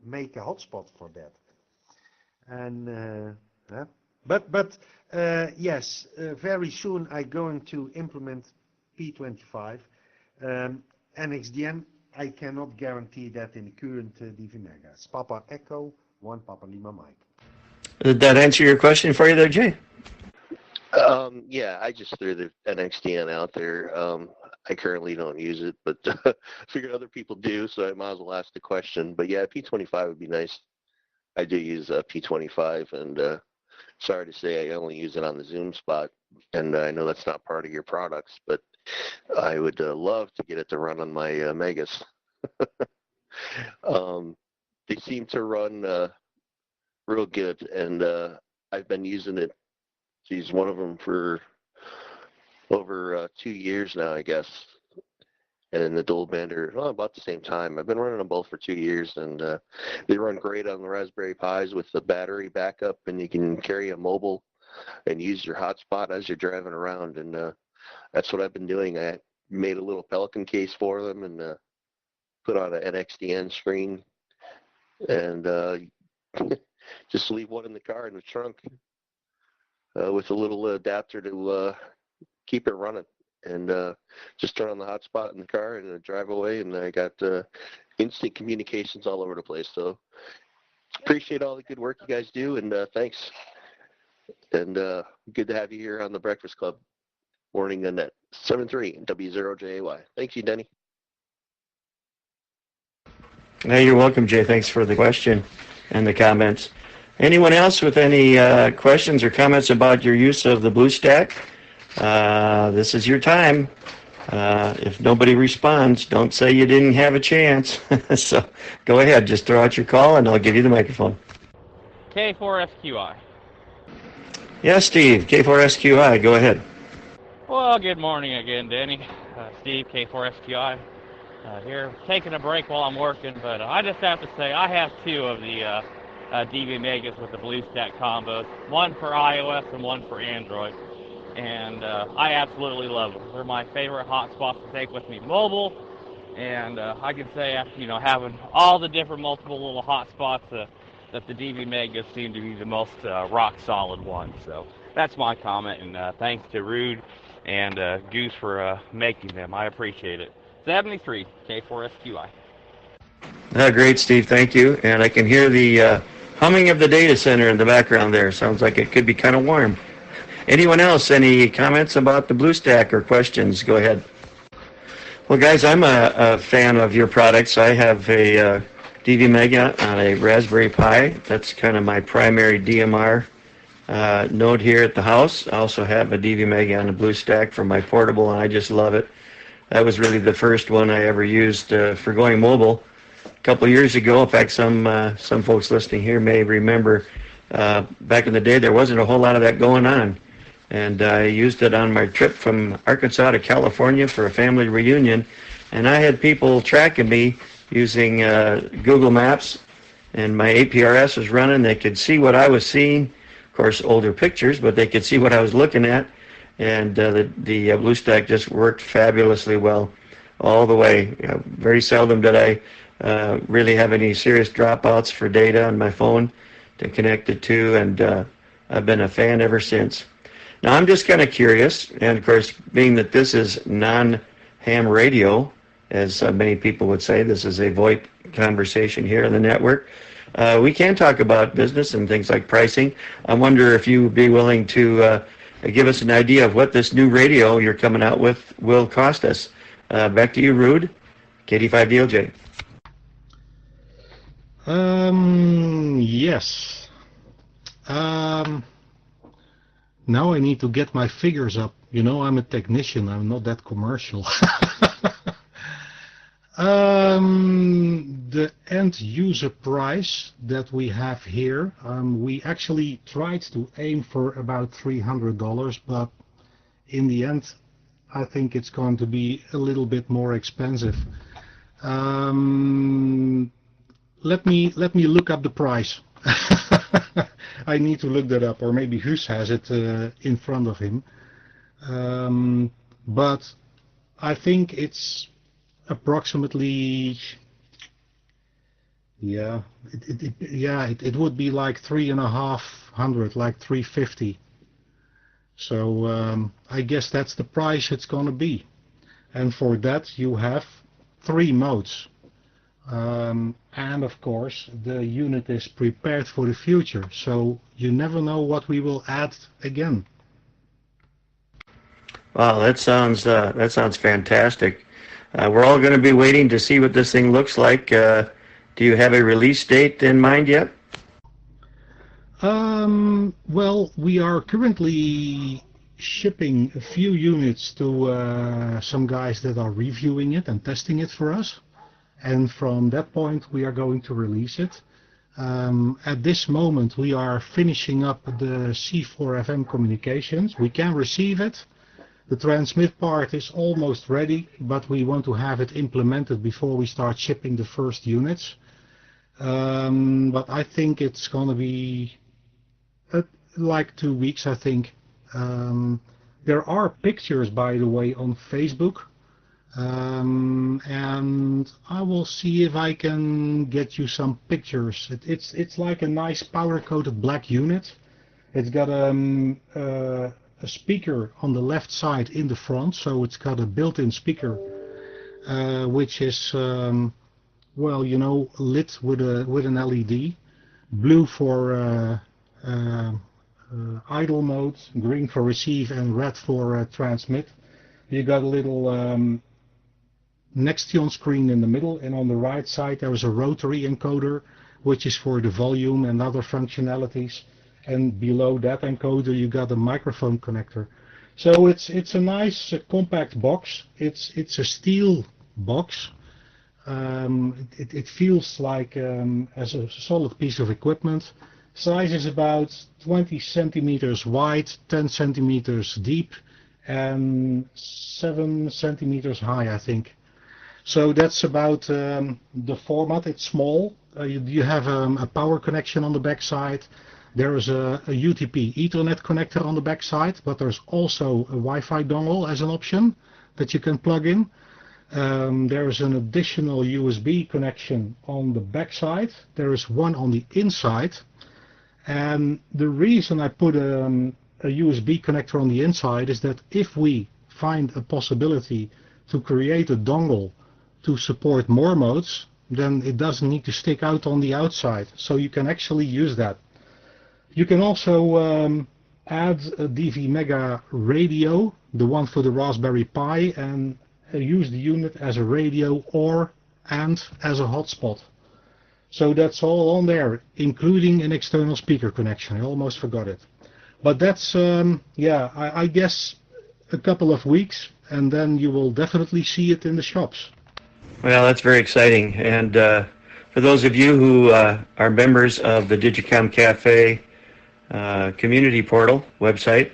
[SPEAKER 6] make a hotspot for that. And yes, very soon I'm going to implement P25. NXDN, I cannot guarantee that in the current DV Megas. Papa Echo, 1 Papa Lima Mike.
[SPEAKER 2] Did that answer your question for you there, Jay?
[SPEAKER 9] Yeah, I just threw the NXDN out there. I currently don't use it, but figured other people do, so I might as well ask the question. But yeah, P25 would be nice. I do use P25, and sorry to say I only use it on the Zoom spot, and I know that's not part of your products, but I would love to get it to run on my Megas. They seem to run real good, and I've been using it. Geez, one of them for over 2 years now, I guess. And then the dual bander, about the same time. I've been running them both for 2 years, and they run great on the Raspberry Pis with the battery backup, and you can carry a mobile and use your hotspot as you're driving around. And that's what I've been doing. I made a little Pelican case for them and put on an NXDN screen, and just leave one in the car in the trunk with a little adapter to keep it running, and just turn on the hotspot in the car and drive away, and I got instant communications all over the place. So appreciate all the good work you guys do, and thanks, and good to have you here on the Breakfast Club. Morning on net 73 W0JAY. Thank you, Denny.
[SPEAKER 2] Hey, you're welcome, Jay. Thanks for the question and the comments. Anyone else with any questions or comments about your use of the BlueStack? This is your time. If nobody responds, don't say you didn't have a chance. So go ahead, just throw out your call and I'll give you the microphone.
[SPEAKER 10] K4SQI.
[SPEAKER 2] Yes, Steve, K4SQI, go ahead.
[SPEAKER 10] Well, good morning again, Denny. Steve, K4SQI. Here, taking a break while I'm working, but I just have to say I have 2 of the DV Megas with the BlueStack combos, one for iOS and one for Android, and I absolutely love them. They're my favorite hotspots to take with me mobile, and I can say after having all the different multiple little hotspots that the DV Megas seem to be the most rock solid one. So that's my comment, and thanks to Rude and Goose for making them. I appreciate it. 73 K4SQI.
[SPEAKER 2] Great, Steve. Thank you. And I can hear the humming of the data center in the background there. Sounds like it could be kind of warm. Anyone else? Any comments about the BlueStack or questions? Go ahead. Well, guys, I'm a fan of your products. I have a DV Mega on a Raspberry Pi. That's kind of my primary DMR node here at the house. I also have a DV Mega on a BlueStack for my portable, and I just love it. That was really the first one I ever used for going mobile a couple of years ago. In fact, some folks listening here may remember back in the day there wasn't a whole lot of that going on. And I used it on my trip from Arkansas to California for a family reunion. And I had people tracking me using Google Maps, and my APRS was running. They could see what I was seeing. Of course, older pictures, but they could see what I was looking at. And the BlueStack just worked fabulously well all the way. Very seldom did I really have any serious dropouts for data on my phone to connect it to, and I've been a fan ever since. Now, I'm just kind of curious, and of course, being that this is non-ham radio, as many people would say, this is a VoIP conversation here on the network, we can talk about business and things like pricing. I wonder if you would be willing to give us an idea of what this new radio you're coming out with will cost us. Back to you, Rude, KD5DLJ.
[SPEAKER 5] Yes. Now I need to get my figures up. You know, I'm a technician. I'm not that commercial. The end user price that we have here, we actually tried to aim for about $300, but in the end, I think it's going to be a little bit more expensive. Let me look up the price. I need to look that up, or maybe Hus has it in front of him. But I think it's approximately, it would be like 3,500, like 350. So I guess that's the price it's going to be. And for that you have 3 modes. And of course the unit is prepared for the future, so you never know what we will add again.
[SPEAKER 2] Wow, that sounds fantastic. We're all going to be waiting to see what this thing looks like. Do you have a release date in mind yet?
[SPEAKER 5] Well, we are currently shipping a few units to some guys that are reviewing it and testing it for us. And from that point, we are going to release it. At this moment, we are finishing up the C4FM communications. We can receive it. The transmit part is almost ready, but we want to have it implemented before we start shipping the first units. But I think it's going to be like 2 weeks, I think. There are pictures, by the way, on Facebook. And I will see if I can get you some pictures. It's like a nice powder-coated black unit. It's got a speaker on the left side in the front, so it's got a built-in speaker, which is well, you know, lit with an LED, blue for idle mode, green for receive, and red for transmit. You got a little Nextion screen in the middle, and on the right side there is a rotary encoder, which is for the volume and other functionalities. And below that encoder you got a microphone connector. So it's a nice compact box. It's a steel box. It feels like as a solid piece of equipment. Size is about 20 centimeters wide, 10 centimeters deep, and 7 centimeters high, I think. So that's about the format. It's small. You have a power connection on the back side. There is a UTP Ethernet connector on the back side, but there's also a Wi-Fi dongle as an option that you can plug in. There is an additional USB connection on the back side. There is one on the inside. And the reason I put a USB connector on the inside is that if we find a possibility to create a dongle to support more modes, then it doesn't need to stick out on the outside. So you can actually use that. You can also add a DV Mega radio, the one for the Raspberry Pi, and use the unit as a radio and as a hotspot. So that's all on there, including an external speaker connection. I almost forgot it. But that's, I guess a couple of weeks, and then you will definitely see it in the shops.
[SPEAKER 2] Well, that's very exciting. And for those of you who are members of the Digicomm Cafe community portal website,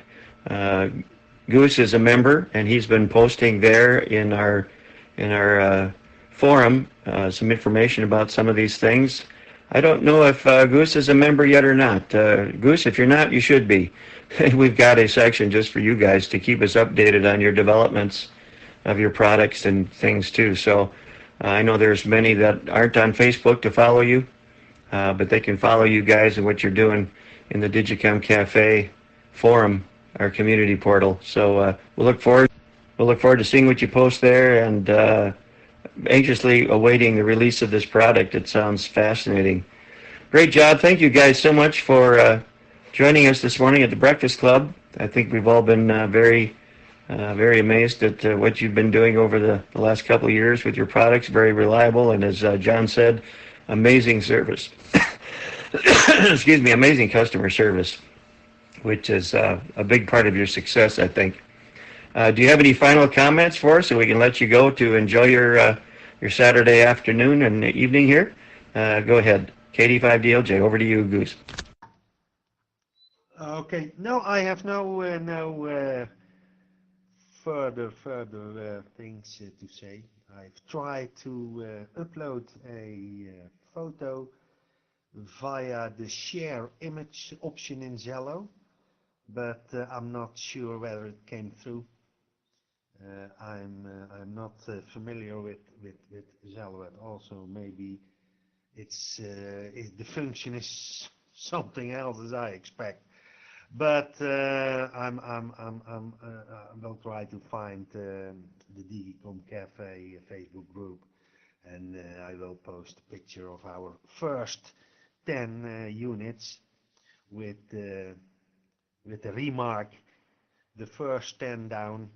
[SPEAKER 2] Goose is a member, and he's been posting there in our forum some information about some of these things. I don't know if Goose is a member yet or not. Goose, if you're not, you should be. We've got a section just for you guys to keep us updated on your developments of your products and things too. So I know there's many that aren't on Facebook to follow you, but they can follow you guys and what you're doing in the Digicomm Cafe forum, our community portal. So we'll look forward to seeing what you post there, and anxiously awaiting the release of this product. It sounds fascinating. Great job. Thank you guys so much for joining us this morning at the Breakfast Club. I think we've all been very amazed at what you've been doing over the last couple of years with your products. Very reliable, and as John said, amazing service. Excuse me, amazing customer service, which is a big part of your success, I think. Do you have any final comments for us so we can let you go to enjoy your Saturday afternoon and evening here? Go ahead. KD5DLJ, over to you, Goose.
[SPEAKER 6] Okay. No, I have no further things to say. I've tried to upload a photo via the share image option in Zello, but I'm not sure whether it came through. I'm not familiar with Zello at all, so maybe the function is something else as I expect. But I will try to find the Digicomm Cafe Facebook group, and I will post a picture of our first 10 units with the remark, the first 10 down,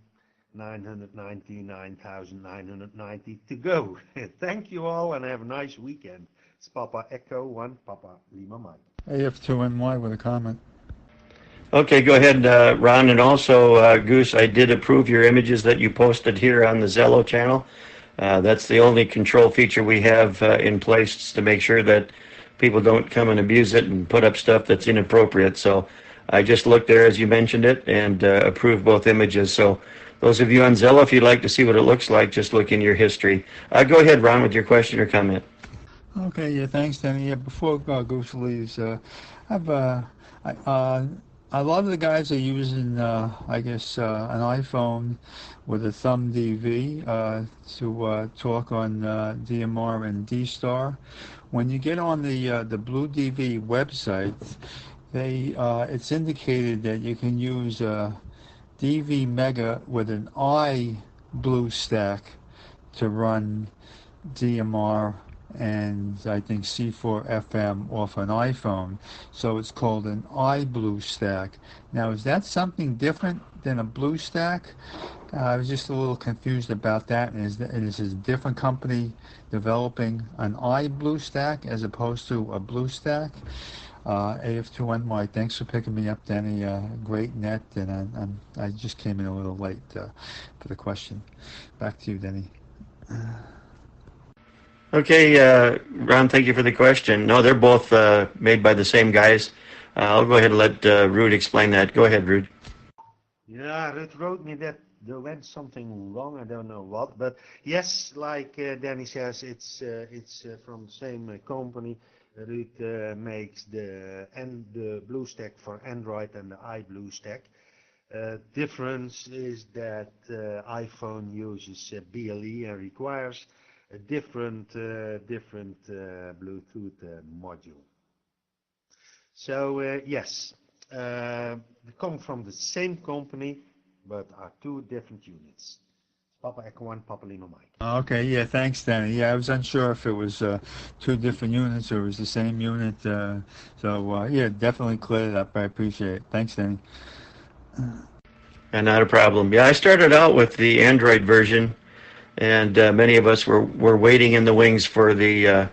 [SPEAKER 6] 999,990 to go. Thank you all, and have a nice weekend. It's Papa Echo 1, Papa Lima Mike.
[SPEAKER 11] AF2NY with a comment.
[SPEAKER 2] Okay, go ahead, Ron. And also, Goose, I did approve your images that you posted here on the Zello channel. That's the only control feature we have in place to make sure that people don't come and abuse it and put up stuff that's inappropriate. So I just looked there as you mentioned it and approved both images. So those of you on Zello, if you'd like to see what it looks like, just look in your history. Go ahead, Ron, with your question or comment.
[SPEAKER 11] Okay, yeah, thanks, Denny. Yeah, before Goose leaves, a lot of the guys are using, an iPhone with a thumb DV to talk on DMR and D-Star. When you get on the Blue DV website, it's indicated that you can use DV Mega with an iBluestack to run DMR and I think C4 FM off an iPhone. So it's called an iBluestack. Now, is that something different than a BlueStack? I was just a little confused about that. And is this a different company developing an iBluestack as opposed to a BlueStack? AF2NY, thanks for picking me up, Denny. Great net, and I just came in a little late for the question. Back to you, Denny.
[SPEAKER 2] Okay, Ron, thank you for the question. No, they're both made by the same guys. I'll go ahead and let Ruud explain that. Go ahead, Ruud.
[SPEAKER 6] Yeah, Ruud wrote me that there went something wrong. I don't know what, but yes, like Danny says, it's from the same company. Ruud makes the BlueStack for Android and the iBluestack. Difference is that iPhone uses BLE and requires a different Bluetooth module. So yes, they come from the same company, but are two different units. Papa Echo 1, Papa Lima Mike.
[SPEAKER 11] Okay, yeah, thanks, Danny. Yeah, I was unsure if it was two different units or it was the same unit. Yeah, definitely cleared it up. I appreciate it. Thanks, Danny.
[SPEAKER 2] And not a problem. Yeah, I started out with the Android version, and many of us were waiting in the wings for the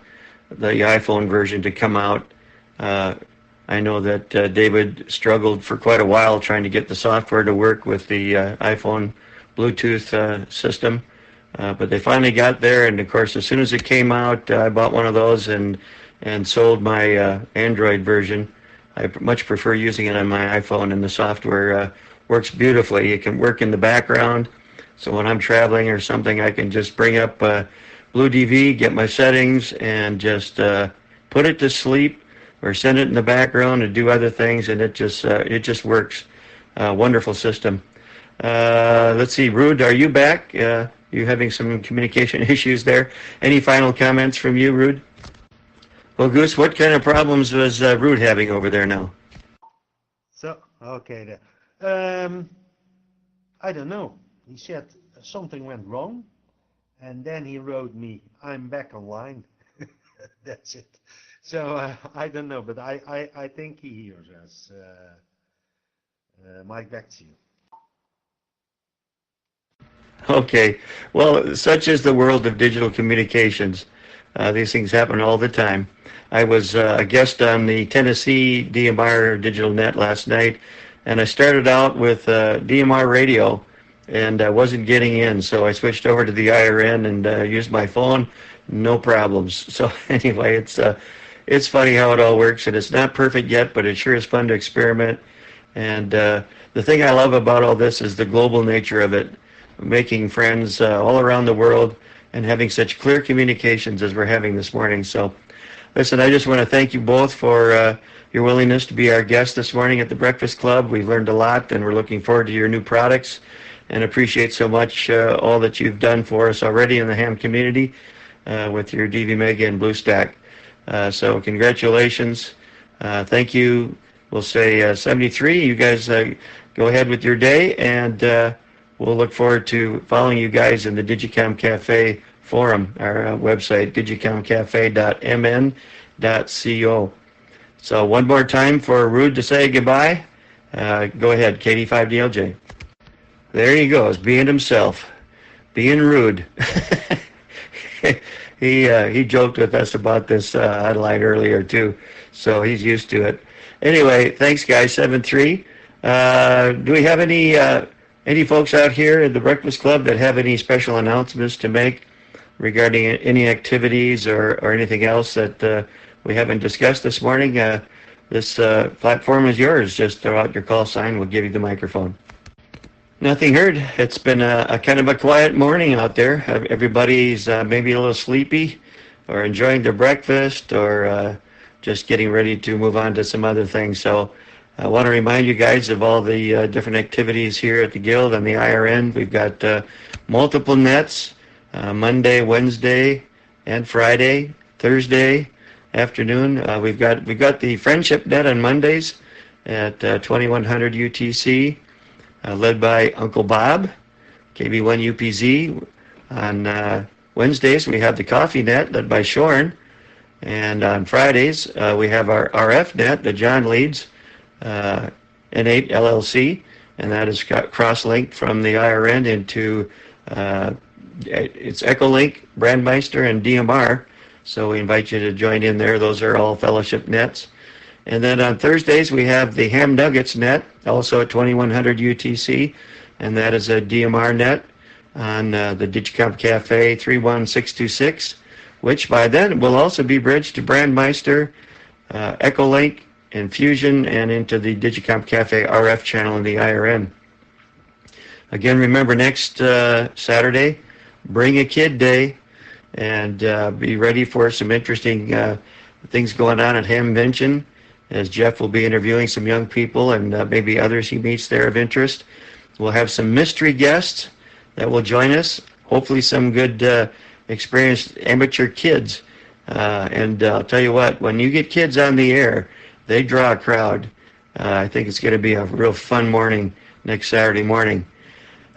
[SPEAKER 2] iPhone version to come out. I know that David struggled for quite a while trying to get the software to work with the iPhone Bluetooth system, but they finally got there. And of course, as soon as it came out, I bought one of those and sold my Android version. I much prefer using it on my iPhone, and the software works beautifully. It can work in the background, so when I'm traveling or something, I can just bring up Blue DV, get my settings, and just put it to sleep, or send it in the background and do other things, and it just works. Wonderful system. Let's see, Ruud, are you back? You having some communication issues there? Any final comments from you, Ruud? Well, Goose, what kind of problems was Ruud having over there now?
[SPEAKER 6] So, okay there. I don't know. He said something went wrong, and then he wrote me, "I'm back online." That's it. So I don't know, but I think he hears us. Mike, back to you.
[SPEAKER 2] Okay. Well, such is the world of digital communications. These things happen all the time. I was a guest on the Tennessee DMR Digital Net last night, and I started out with DMR radio, and I wasn't getting in, so I switched over to the IRN and used my phone. No problems. So anyway, it's funny how it all works, and it's not perfect yet, but it sure is fun to experiment. And the thing I love about all this is the global nature of it, making friends all around the world and having such clear communications as we're having this morning. So listen, I just want to thank you both for your willingness to be our guest this morning at the Breakfast Club. We've learned a lot, and we're looking forward to your new products, and appreciate so much all that you've done for us already in the ham community with your DV Mega and BlueStack. So congratulations. Thank you. We'll say 73. You guys go ahead with your day, and we'll look forward to following you guys in the Digicomm Cafe forum, our website, digicommcafe.mn.co. So one more time for Ruud to say goodbye. Go ahead, KD5DLJ. There he goes, being himself, being rude. He joked with us about this hotline earlier too, so he's used to it. Anyway, thanks guys. 7-3. Do we have any folks out here at the Breakfast Club that have any special announcements to make regarding any activities or anything else that we haven't discussed this morning? This platform is yours. Just throw out your call sign. We'll give you the microphone. Nothing heard. It's been a kind of a quiet morning out there. Everybody's maybe a little sleepy or enjoying their breakfast or just getting ready to move on to some other things. So I want to remind you guys of all the different activities here at the Guild and the IRN. We've got multiple nets, Monday, Wednesday, and Friday, Thursday afternoon. We've got the Friendship Net on Mondays at 2100 UTC. Led by Uncle Bob, KB1 UPZ. On Wednesdays, we have the Coffee Net, led by Shorn. And on Fridays, we have our RF Net that John leads, N8 LLC, and that is cross-linked from the IRN into it's Echolink, Brandmeister, and DMR. So we invite you to join in there. Those are all fellowship nets. And then on Thursdays, we have the Ham Nuggets net, also at 2100 UTC, and that is a DMR net on the Digicomm Cafe 31626, which by then will also be bridged to Brandmeister, Echolink, and Fusion, and into the Digicomm Cafe RF channel in the IRN. Again, remember next Saturday, Bring a Kid Day, and be ready for some interesting things going on at Hamvention, as Jeff will be interviewing some young people and maybe others he meets there of interest. We'll have some mystery guests that will join us, hopefully some good experienced amateur kids. And I'll tell you what, when you get kids on the air, they draw a crowd. I think it's going to be a real fun morning next Saturday morning.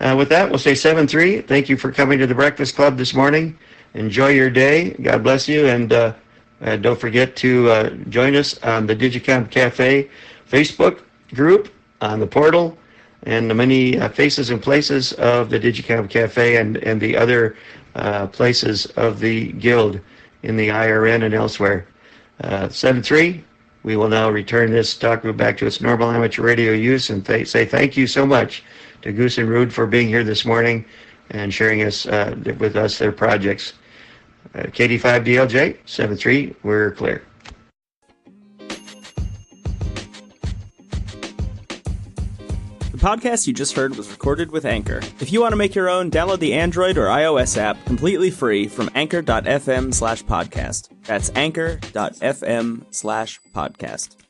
[SPEAKER 2] With that, we'll say 7-3. Thank you for coming to the Breakfast Club this morning. Enjoy your day. God bless you. And don't forget to join us on the Digicomm Cafe Facebook group, on the portal, and the many faces and places of the Digicomm Cafe and the other places of the Guild in the IRN and elsewhere. 7-3. We will now return this talk group back to its normal amateur radio use and say thank you so much to Goose and Rude for being here this morning and sharing with us their projects. KD5DLJ, 7-3, we're clear.
[SPEAKER 12] The podcast you just heard was recorded with Anchor. If you want to make your own, download the Android or iOS app completely free from anchor.fm/podcast. That's anchor.fm/podcast.